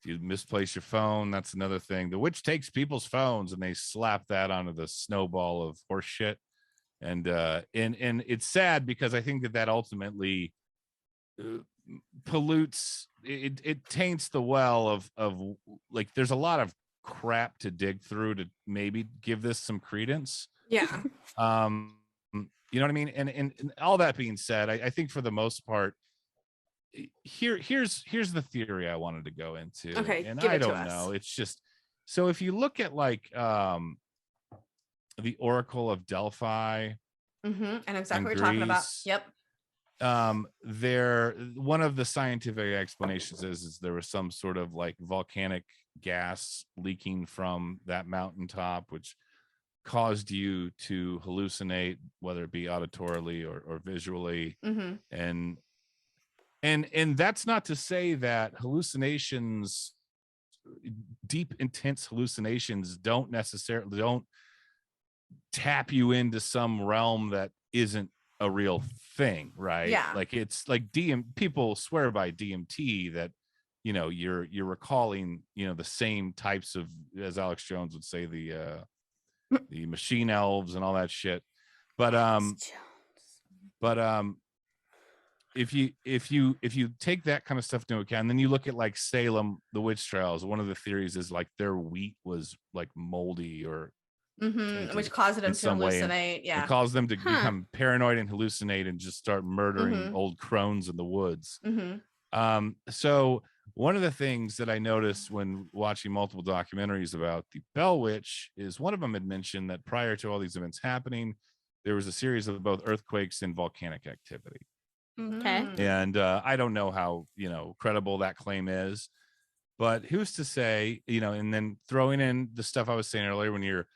if you misplace your phone, that's another thing. The witch takes people's phones and they slap that onto the snowball of horse shit. And it's sad because I think that ultimately pollutes it taints the well of like there's a lot of crap to dig through to maybe give this some credence. Yeah. You know what I mean? And all that being said, I think for the most part, here's the theory I wanted to go into. Okay, and give I it to don't us. know. It's just so if you look at like the Oracle of Delphi, and exactly what in you're talking about. Greece, Yep. there one of the scientific explanations is there was some sort of like volcanic gas leaking from that mountaintop, which caused you to hallucinate, whether it be auditorily or visually. And that's not to say that hallucinations, deep intense hallucinations, don't tap you into some realm that isn't a real thing, right? Yeah. Like it's like people swear by DMT that you're recalling the same types of, as Alex Jones would say, the machine elves and all that shit. But if you take that kind of stuff into account, and then you look at like Salem, the witch trials, one of the theories is like their wheat was like moldy or which caused them to hallucinate. It caused them to become paranoid and hallucinate and just start murdering old crones in the woods. So one of the things that I noticed when watching multiple documentaries about the Bell Witch is one of them had mentioned that prior to all these events happening, there was a series of both earthquakes and volcanic activity. Okay. And I don't know how credible that claim is, but who's to say, and then throwing in the stuff I was saying earlier, when you're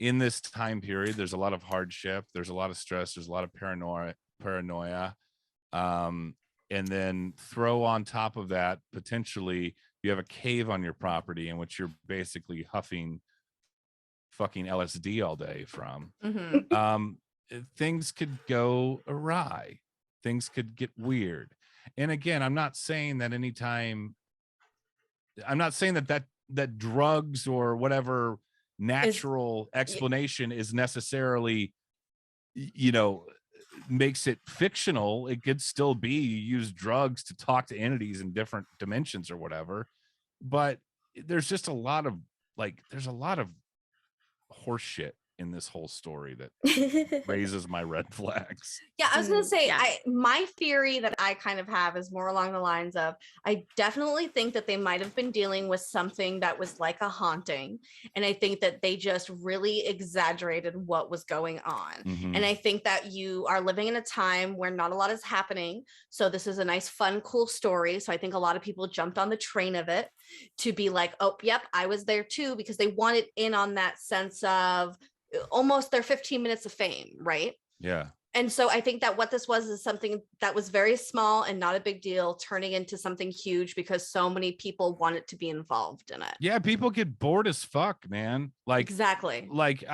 in this time period, there's a lot of hardship, there's a lot of stress, there's a lot of paranoia. And then throw on top of that, potentially you have a cave on your property in which you're basically huffing fucking LSD all day from. Things could go awry. Things could get weird. And again, I'm not saying that that drugs or whatever natural explanation is necessarily, makes it fictional. It could still be you use drugs to talk to entities in different dimensions or whatever. But there's just a lot of horse shit in this whole story that raises my red flags. Yeah, I was gonna say, my theory that I kind of have is more along the lines of, I definitely think that they might have been dealing with something that was like a haunting, and I think that they just really exaggerated what was going on. And I think that you are living in a time where not a lot is happening, so this is a nice, fun, cool story. So I think a lot of people jumped on the train of it to be like, oh, yep, I was there too, because they wanted in on that sense of almost their 15 minutes of fame, right? Yeah. And so I think that what this was is something that was very small and not a big deal, turning into something huge because so many people wanted to be involved in it. Yeah, people get bored as fuck, man. Like, exactly. Like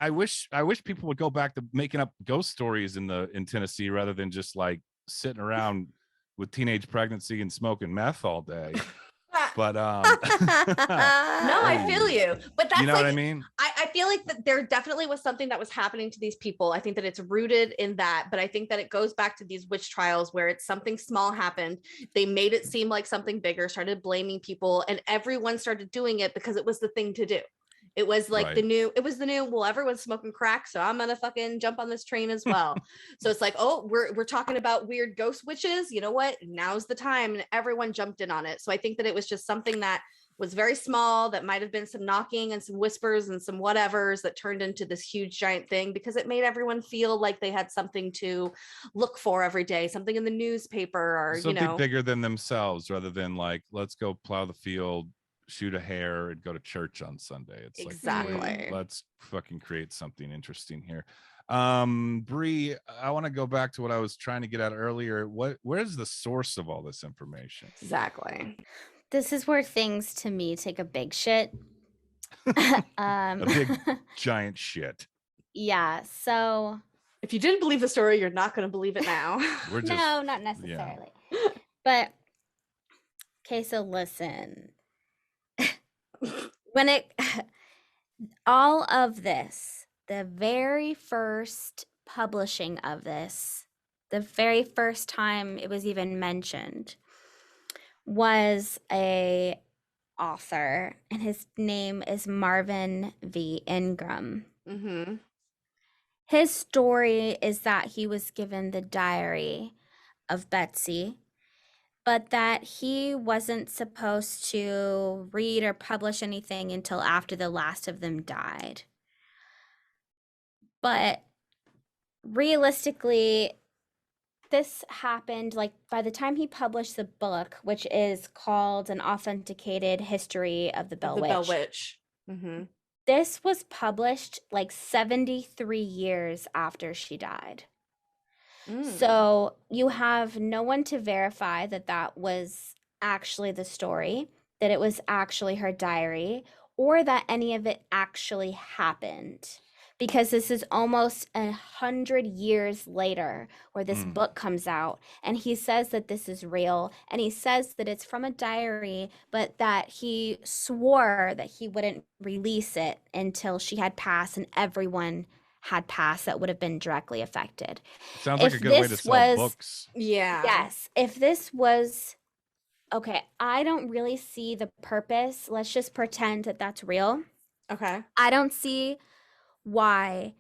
I wish people would go back to making up ghost stories in Tennessee rather than just like sitting around with teenage pregnancy and smoking meth all day. But no, I feel you. But that's, you know what I mean? I feel like that there definitely was something that was happening to these people. I think that it's rooted in that, but I think that it goes back to these witch trials where it's something small happened. They made it seem like something bigger, started blaming people, and everyone started doing it because it was the thing to do. It was like well, everyone's smoking crack, so I'm gonna fucking jump on this train as well. So it's like, oh, we're talking about weird ghost witches. You know what? Now's the time. And everyone jumped in on it. So I think that it was just something that was very small, that might have been some knocking and some whispers and some whatevers that turned into this huge giant thing because it made everyone feel like they had something to look for every day, something in the newspaper or something bigger than themselves, rather than like, let's go plow the field, shoot a hare, and go to church on Sunday. It's exactly like, wait, let's fucking create something interesting here. Bree, I want to go back to what I was trying to get at earlier. Where's the source of all this information? Exactly. This is where things to me take a big shit. A big giant shit. Yeah. So if you didn't believe the story, you're not going to believe it now. No, not necessarily. Yeah. But okay, so listen. When all of this, the very first publishing of this the very first time it was even mentioned was a author, and his name is Marvin V. Ingram. Mm-hmm. His story is that he was given the diary of Betsy, but that he wasn't supposed to read or publish anything until after the last of them died. But realistically, this happened like by the time he published the book, which is called An Authenticated History of the Bell The Witch. Bell Witch. Mm-hmm. This was published like 73 years after she died. So you have no one to verify that that was actually the story, that it was actually her diary, or that any of it actually happened. Because this is almost 100 years later where this book comes out, and he says that this is real, and he says that it's from a diary, but that he swore that he wouldn't release it until she had passed and everyone had passed that would have been directly affected. Sounds like a good way to sell books. Yeah. Yes. If this was okay, I don't really see the purpose. Let's just pretend that that's real. Okay. I don't see why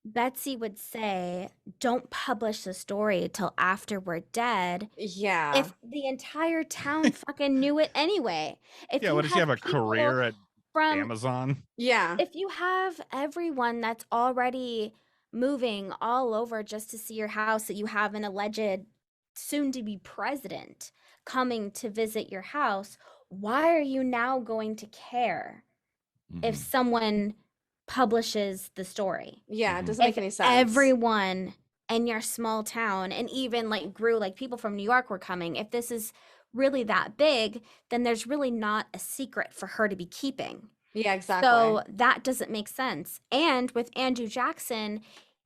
Betsy would say, don't publish the story till after we're dead. Yeah. If the entire town fucking knew it anyway. If yeah, what does she have a career at Amazon? Yeah. If you have everyone that's already moving all over just to see your house, that you have an alleged soon-to-be president coming to visit your house, why are you now going to care if someone publishes the story? Yeah, it doesn't make any sense. Everyone in your small town, and even like grew, like people from New York were coming, if this is really that big, then there's really not a secret for her to be keeping. Yeah, exactly. So that doesn't make sense. And with Andrew Jackson,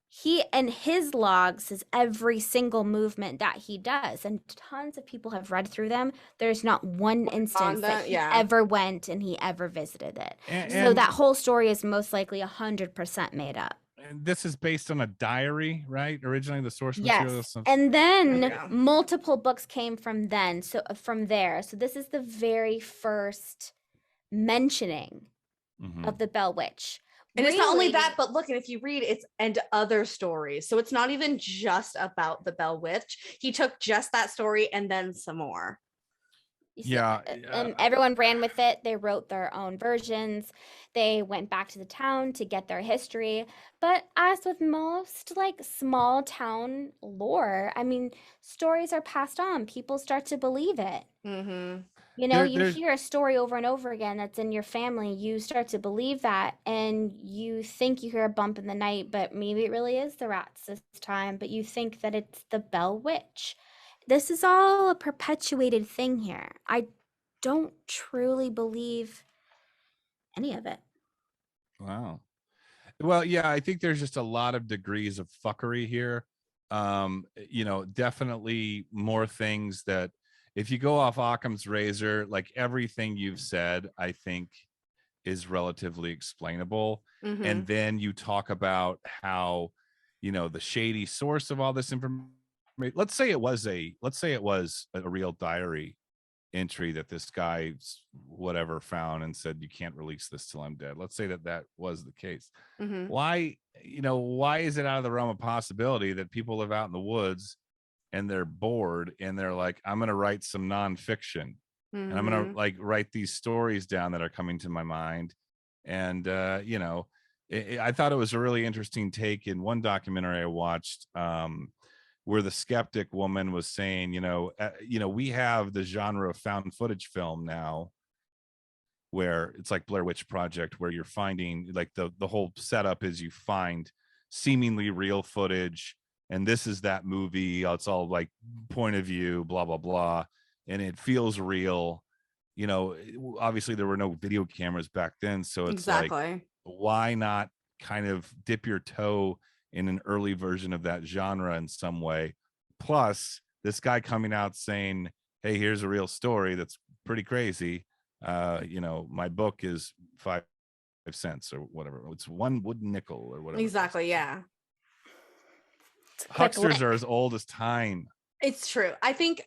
he and his logs is every single movement that he does, and tons of people have read through them. There's not one instance that he ever went and he ever visited it. So that whole story is most likely 100% made up. And this is based on a diary, right? Originally, the source material. Yes, and then multiple books came from then. So from there, so this is the very first mentioning of the Bell Witch. And it's not only that, but look, and if you read, it's and other stories. So it's not even just about the Bell Witch. He took just that story and then some more. Yeah. And everyone ran with it. They wrote their own versions. They went back to the town to get their history. But as with most like small town lore, I mean, stories are passed on. People start to believe it. You know, you hear a story over and over again that's in your family. You start to believe that, and you think you hear a bump in the night, but maybe it really is the rats this time. But you think that it's the Bell Witch. This is all a perpetuated thing here. I don't truly believe any of it. Wow. Well, yeah, I think there's just a lot of degrees of fuckery here. You know, definitely more things that if you go off Occam's razor, like everything you've said, I think is relatively explainable. And then you talk about how, you know, the shady source of all this information. Let's say it was a real diary entry that this guy whatever found and said, you can't release this till I'm dead. Let's say that was the case. Why is it out of the realm of possibility that people live out in the woods and they're bored and they're like, I'm going to write some nonfiction and I'm going to like write these stories down that are coming to my mind. And, you know, I thought it was a really interesting take in one documentary I watched, where the skeptic woman was saying, you know, we have the genre of found footage film now, where it's like Blair Witch Project, where you're finding like the whole setup is you find seemingly real footage, and this is that movie. It's all like point of view, blah blah blah, and it feels real. You know, obviously there were no video cameras back then, so it's like, why not kind of dip your toe in an early version of that genre in some way? Plus this guy coming out saying, hey, here's a real story that's pretty crazy. You know, my book is 5 cents or whatever. It's one wooden nickel or whatever. Exactly. Yeah. Hucksters are as old as time. It's true. I think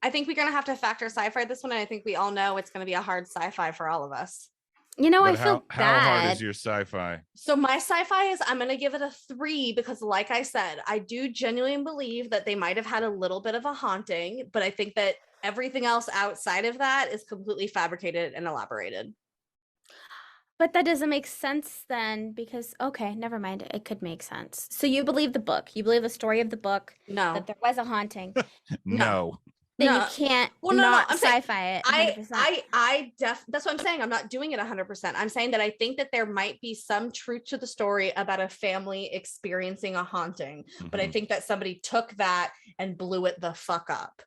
we're gonna have to factor sci-fi this one, and I think we all know it's gonna be a hard sci-fi for all of us. You know, but I feel how hard is your sci-fi? So my sci-fi is, I'm gonna give it a 3 because, like I said, I do genuinely believe that they might have had a little bit of a haunting, but I think that everything else outside of that is completely fabricated and elaborated. But that doesn't make sense then, because, okay, never mind. It could make sense. So you believe the book. You believe the story of the book. No. That there was a haunting. No. Then you can't not sci-fi it 100%. That's what I'm saying. I'm not doing it 100%. I'm saying that I think that there might be some truth to the story about a family experiencing a haunting. But I think that somebody took that and blew it the fuck up.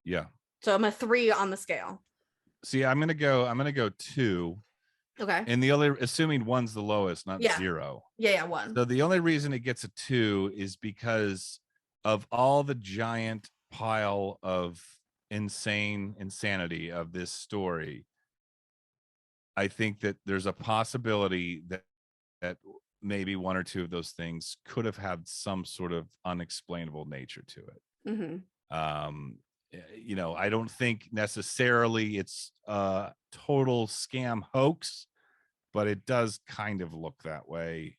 Yeah. So I'm a 3 on the scale. See, I'm gonna go 2. Okay. And the other, assuming 1's the lowest, not 0. Yeah, 1. So the only reason it gets a 2 is because of all the giant pile of insanity of this story. I think that there's a possibility that maybe 1 or 2 of those things could have had some sort of unexplainable nature to it. You know, I don't think necessarily it's a total scam hoax, but it does kind of look that way.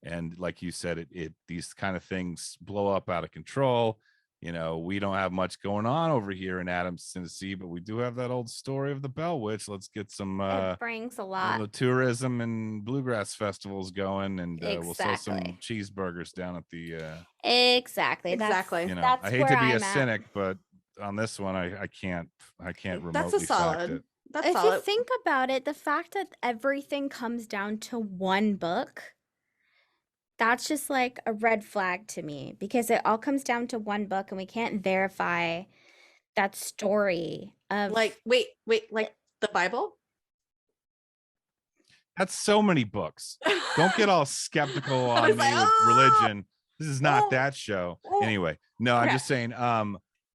And like you said, these kind of things blow up out of control. You know, we don't have much going on over here in Adams, Tennessee, but we do have that old story of the Bell Witch. Let's get some it brings a lot of tourism and bluegrass festivals going, and we'll sell some cheeseburgers down at the exactly. You know, I hate to be a cynic, but on this one, I can't remotely. That's a solid. It. That's if solid. you think about it, the fact that everything comes down to 1 book, that's just like a red flag to me, because it all comes down to 1 book and we can't verify that story of like wait, like the Bible? That's so many books. Don't get all skeptical on me with religion. This is not that show. Anyway, no, I'm just saying,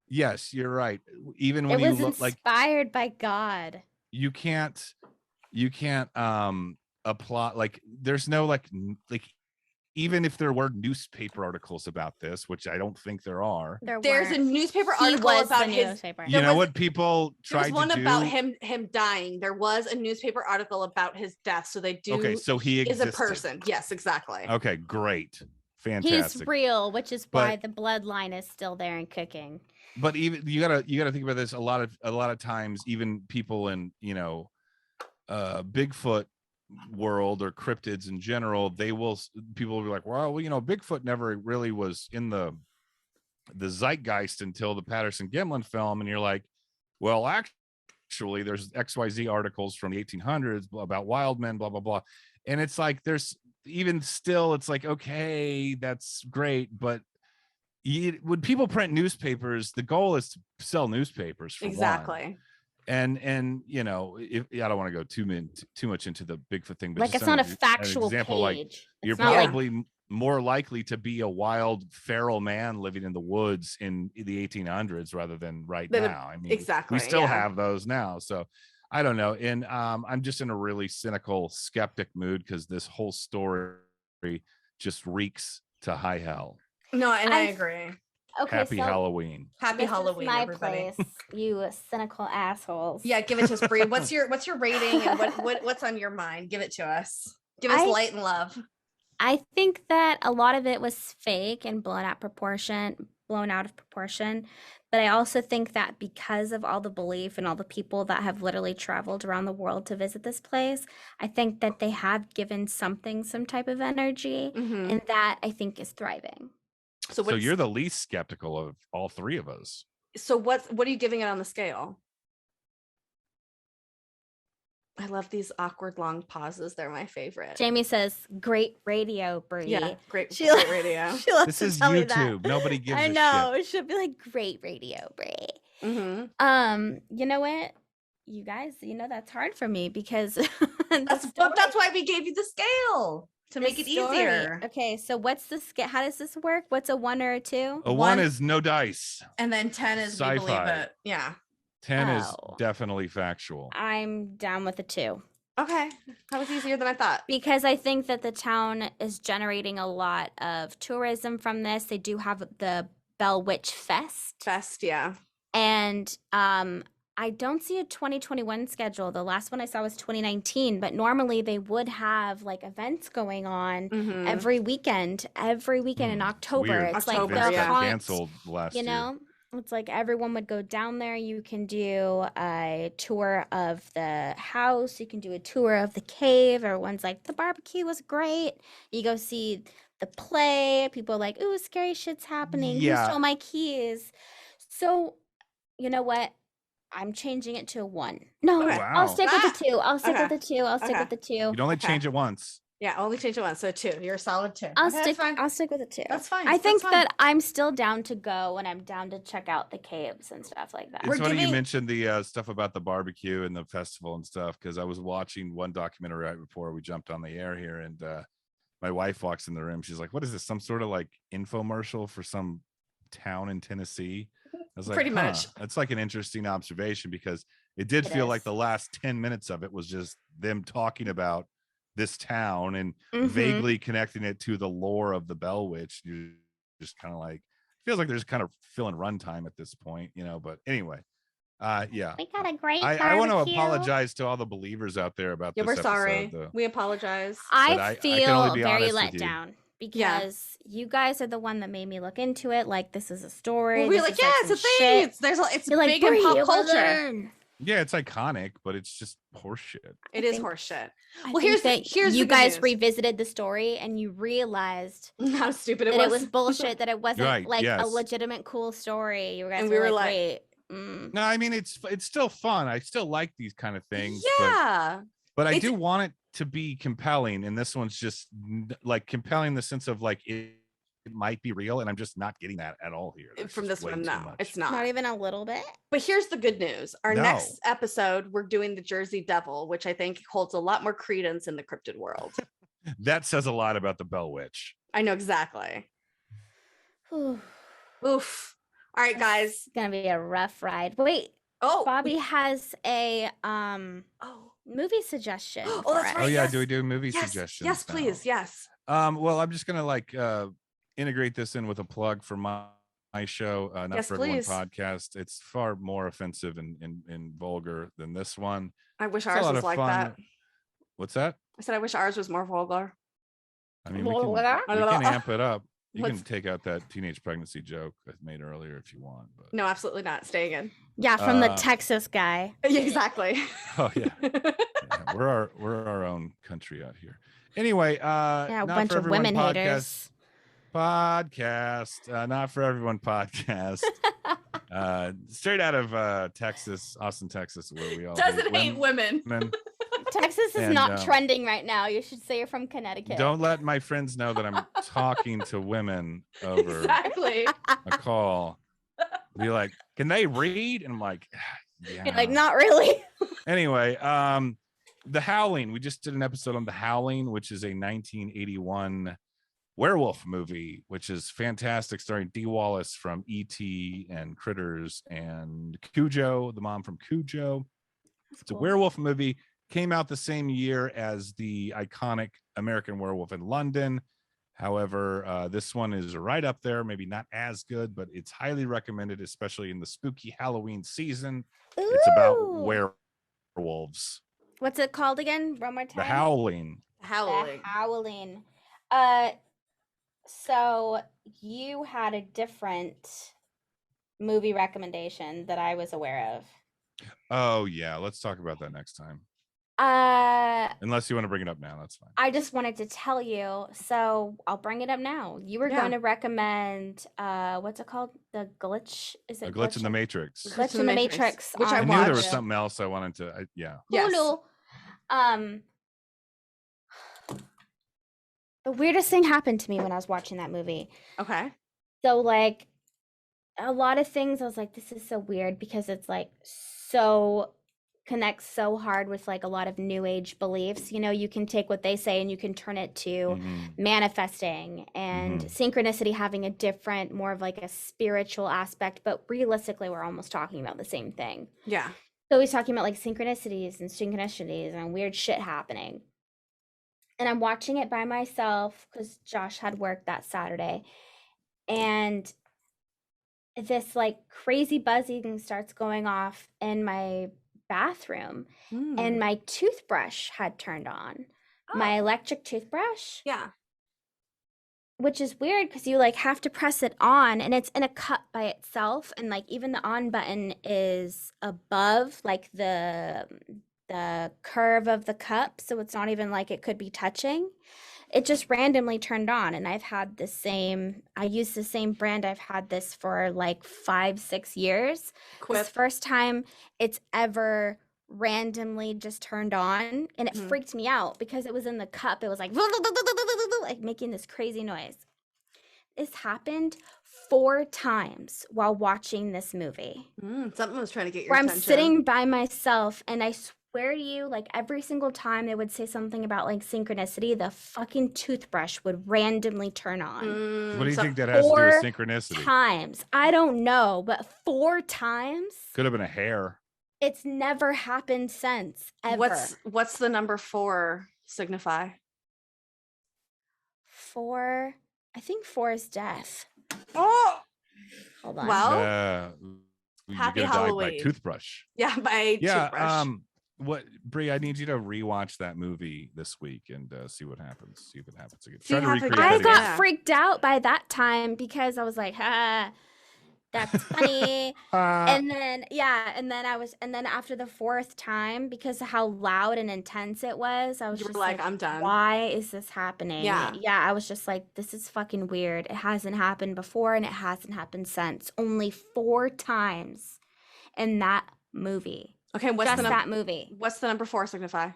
yes, you're right. Even when it was you look like inspired by God. You can't apply, like, there's no like even if there were newspaper articles about this, which I don't think there are. There's a newspaper article about his. You know what people tried to do? There was one about him dying. There was a newspaper article about his death. So they do. Okay, so he is a person. Yes, exactly. Okay, great, fantastic. He's real, which is why the bloodline is still there and kicking. But even you gotta think about this. A lot of times, even people in Bigfoot world or cryptids in general, people will be like, well, you know, Bigfoot never really was in the zeitgeist until the Patterson Gimlin film, and you're like, well, actually, there's XYZ articles from the 1800s about wild men, blah blah blah, and it's like there's even still, it's like, okay, that's great, but when people print newspapers, the goal is to sell newspapers for exactly. And you know, I don't want to go too much into the Bigfoot thing, but like it's not a factual example, page. like you're probably more likely to be a wild feral man living in the woods in the 1800s rather than now. I mean, exactly. We still have those now, so I don't know. And I'm just in a really cynical, skeptic mood because this whole story just reeks to high hell. No, and I agree. Okay, Happy Halloween. Happy Halloween, my everybody. Place, you cynical assholes. Yeah, give it to us, Bree. What's your rating and what's on your mind? Give it to us. Give us light and love. I think that a lot of it was fake and blown out of proportion. But I also think that because of all the belief and all the people that have literally traveled around the world to visit this place, I think that they have given something some type of energy, and that I think is thriving. So you're the least skeptical of all 3 of us. So what are you giving it on the scale? I love these awkward long pauses. They're my favorite. Jamie says, "Great radio, Brie." Yeah, great radio. This is YouTube. Nobody gives a shit. I know. It should be like, "Great radio, Brie." You know what? You guys, you know that's hard for me because that's why we gave you the scale. To make it easier. Okay, so what's the scale? How does this work? What's a 1 or a 2? A 1 is no dice. And then 10 is sci-fi. we believe it. Yeah. 10 is definitely factual. I'm down with a 2. Okay, that was easier than I thought. Because I think that the town is generating a lot of tourism from this. They do have the Bell Witch Fest. Yeah. And I don't see a 2021 schedule. The last one I saw was 2019, but normally they would have like events going on every weekend in October. It's like the canceled last year. It's like everyone would go down there. You can do a tour of the house. You can do a tour of the cave. Everyone's like, the barbecue was great. You go see the play. People are like, ooh, scary shit's happening. Who stole my keys? So, you know what? I'm changing it to a 1. No, I'll stick with the 2. I'll stick with the 2. I'll stick with the 2. You'd only change it once. Yeah, only change it once. So 2. You're a solid 2. I'll stick with a 2. That's fine. I think that I'm still down to go, and I'm down to check out the caves and stuff like that. It's funny you mentioned the stuff about the barbecue and the festival and stuff, because I was watching one documentary right before we jumped on the air here, and my wife walks in the room. She's like, "What is this? Some sort of like infomercial for some town in Tennessee?" I was like, pretty much. It's like an interesting observation, because it did feel like the last 10 minutes of it was just them talking about this town and vaguely connecting it to the lore of the Bell Witch. You just kind of like, feels like there's kind of filling runtime at this point, but anyway, yeah. We got a great I want to apologize to all the believers out there about this. We're episode, sorry. Though. We apologize. I feel very let down. Because you guys are the one that made me look into it. Like, this is a story. Well, we're like, yeah, it's a thing. It's big in pop culture. Yeah, it's iconic, but it's just horseshit. It is horseshit. Well, here's you guys revisited the story and you realized how stupid it was. That it was bullshit. That it wasn't a legitimate cool story. You guys were like, wait. No, I mean it's still fun. I still like these kind of things. Yeah, but I do want it to be compelling, and this one's just like compelling in the sense of like it might be real, and I'm just not getting that at all here. From this one. No, it's not even a little bit. But here's the good news: our next episode, we're doing the Jersey Devil, which I think holds a lot more credence in the cryptid world. That says a lot about the Bell Witch. I know exactly. Oof. All right, guys. It's gonna be a rough ride. Wait. Oh, Bobby has a movie suggestion. Oh, that's right. Oh yeah, do we do movie suggestions? Yes, please. Yes. Well, I'm just gonna like integrate this in with a plug for my show, Not For Everyone podcast. It's far more offensive and vulgar than this one. I wish ours was like that. What's that? I said I wish ours was more vulgar. I mean, we can amp it up. You can take out that teenage pregnancy joke I made earlier if you want. But no, absolutely not. Stay in. Yeah, from the Texas guy. Exactly. Oh yeah. We're our own country out here. Anyway, a bunch of women haters. Podcast, Not For Everyone podcast. Straight out of Texas, Austin, Texas, where we all hate women. Texas is not trending right now. You should say you're from Connecticut. Don't let my friends know that I'm talking to women over a call. Be like, can they read? And I'm like, yeah. You're like, not really. Anyway, The Howling. We just did an episode on The Howling, which is a 1981 werewolf movie, which is fantastic, starring Dee Wallace from E.T. and Critters and Cujo, the mom from Cujo. It's a werewolf movie. Came out the same year as the iconic American Werewolf in London. However, this one is right up there, maybe not as good, but it's highly recommended, especially in the spooky Halloween season. Ooh. It's about werewolves. What's it called again? One more time. The Howling. The Howling. So you had a different movie recommendation that I was aware of. Oh yeah, let's talk about that next time. Unless you want to bring it up now, that's fine. I just wanted to tell you, so I'll bring it up now. You were going to recommend what's it called? The Glitch? Is it A Glitch in the Matrix? Glitch in the Matrix. Which I knew there was something else I wanted to. Yeah. Hulu. The weirdest thing happened to me when I was watching that movie. Okay. So like a lot of things, I was like, this is so weird because it's like so connects so hard with like a lot of new age beliefs. You can take what they say and you can turn it to manifesting and synchronicity having a different, more of like a spiritual aspect, but realistically we're almost talking about the same thing. Yeah. So he's talking about like synchronicities and weird shit happening. And I'm watching it by myself because Josh had work that Saturday. And this like crazy buzzing starts going off in my bathroom. And my toothbrush had turned on. My electric toothbrush. Yeah. Which is weird because you like have to press it on and it's in a cup by itself. And like even the on button is above like the curve of the cup. So it's not even like it could be touching. It just randomly turned on. And I've had I use the same brand. I've had this for like 5-6 years. This first time it's ever randomly just turned on, and it freaked me out because it was in the cup. It was like making this crazy noise. This happened 4 times while watching this movie. Something was trying to get your where attention. I'm sitting by myself, and I swear to you, like every single time they would say something about like synchronicity, the fucking toothbrush would randomly turn on. What do you think that has to do with synchronicity? 4 times. I don't know, but 4 times. Could have been a hair. It's never happened since, ever. What's the number 4 signify? 4. I think 4 is death. Oh, hold on. Well, happy Halloween. By toothbrush. Yeah, by toothbrush. What, Brie? I need you to rewatch that movie this week and see what happens. See if it happens again. Try to recreate I it got again. freaked out by that time because I was like, that's funny. and then after the 4th time, because of how loud and intense it was, I was just like, I'm done. Why is this happening? Yeah, I was just like, this is fucking weird. It hasn't happened before and it hasn't happened since. Only 4 times in that movie. Okay, that movie? What's the number 4 signify?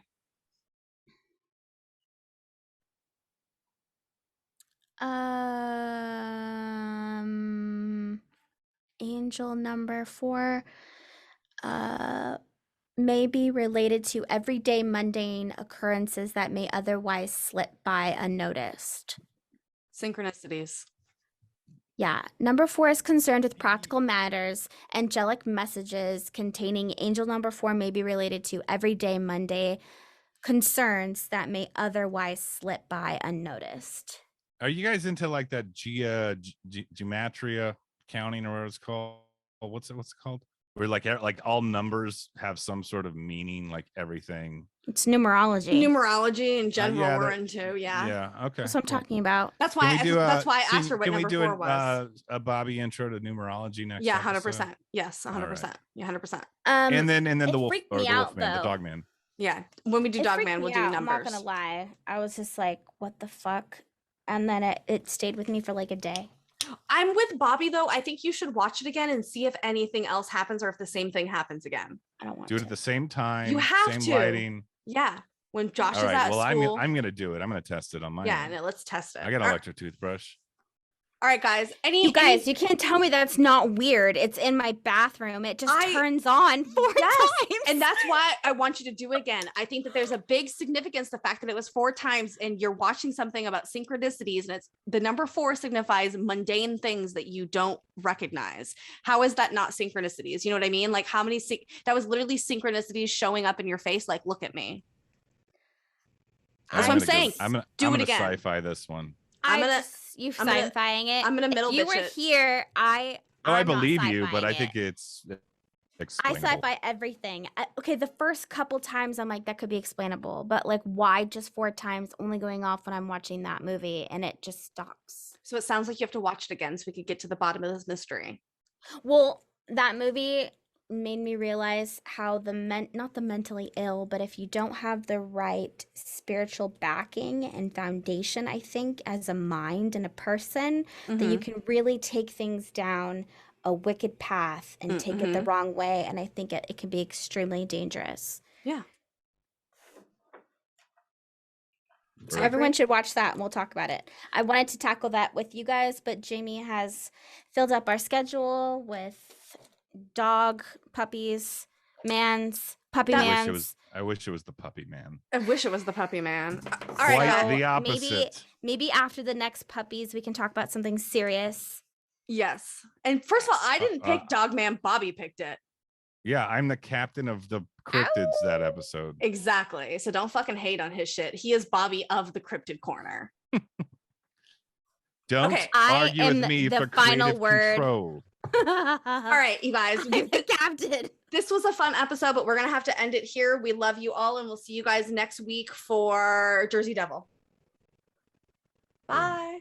Angel number 4 may be related to everyday mundane occurrences that may otherwise slip by unnoticed. Synchronicities. Yeah. Number 4 is concerned with practical matters. Angelic messages containing angel number 4 may be related to everyday mundane concerns that may otherwise slip by unnoticed. Are you guys into like that gematria counting, or what it's called? What's it called? Where like all numbers have some sort of meaning, like everything. It's numerology. Numerology in general we're into, Yeah, okay. That's what I'm talking about. That's why I asked her what number 4 was. Can we do a Bobby intro to numerology next? Yeah, 100%. Yes, 100%. Right. Yeah, 100%. And then the wolf or the wolf man, the dog man. Yeah, when we do dog man, we'll do numbers. I'm not gonna lie. I was just like, what the fuck? And then it stayed with me for like a day. I'm with Bobby though. I think you should watch it again and see if anything else happens or if the same thing happens again. I don't want to do it at the same time. You have same to. Lighting. Yeah. When Josh is right, at well, school. I'm gonna do it. I'm gonna test it on my own. No, let's test it. I got an electric toothbrush. All right, guys. You can't tell me that's not weird. It's in my bathroom. It just turns on 4 times. And that's why I want you to do it again. I think that there's a big significance to the fact that it was 4 times and you're watching something about synchronicities, and it's the number 4 signifies mundane things that you don't recognize. How is that not synchronicities? You know what I mean? Like how many that was literally synchronicities showing up in your face. Like, look at me. That's what I'm saying. Do it again. Sci-fi this one. You sci-fing it. I'm gonna middle bitch it. You were here. I believe you, but I think it's explainable. I sci-fi everything. Okay, the first couple times I'm like, that could be explainable, but like, why just 4 times only going off when I'm watching that movie, and it just stops. So it sounds like you have to watch it again so we could get to the bottom of this mystery. Well, that movie made me realize how not the mentally ill, but if you don't have the right spiritual backing and foundation, I think, as a mind and a person, that you can really take things down a wicked path and take it the wrong way. And I think it can be extremely dangerous. Yeah. So everyone should watch that and we'll talk about it. I wanted to tackle that with you guys, but Jamie has filled up our schedule with dog, puppies, puppy mans. I wish it was the puppy man. I wish it was the puppy man. All right, so the opposite. Maybe after the next puppies, we can talk about something serious. Yes. And first of all, I didn't pick Dog Man. Bobby picked it. Yeah, I'm the captain of the cryptids that episode. Exactly. So don't fucking hate on his shit. He is Bobby of the Cryptid Corner. Don't argue with me the for final creative word. Control. All right, you guys. I'm the captain. This was a fun episode, but we're going to have to end it here. We love you all, and we'll see you guys next week for Jersey Devil. Bye.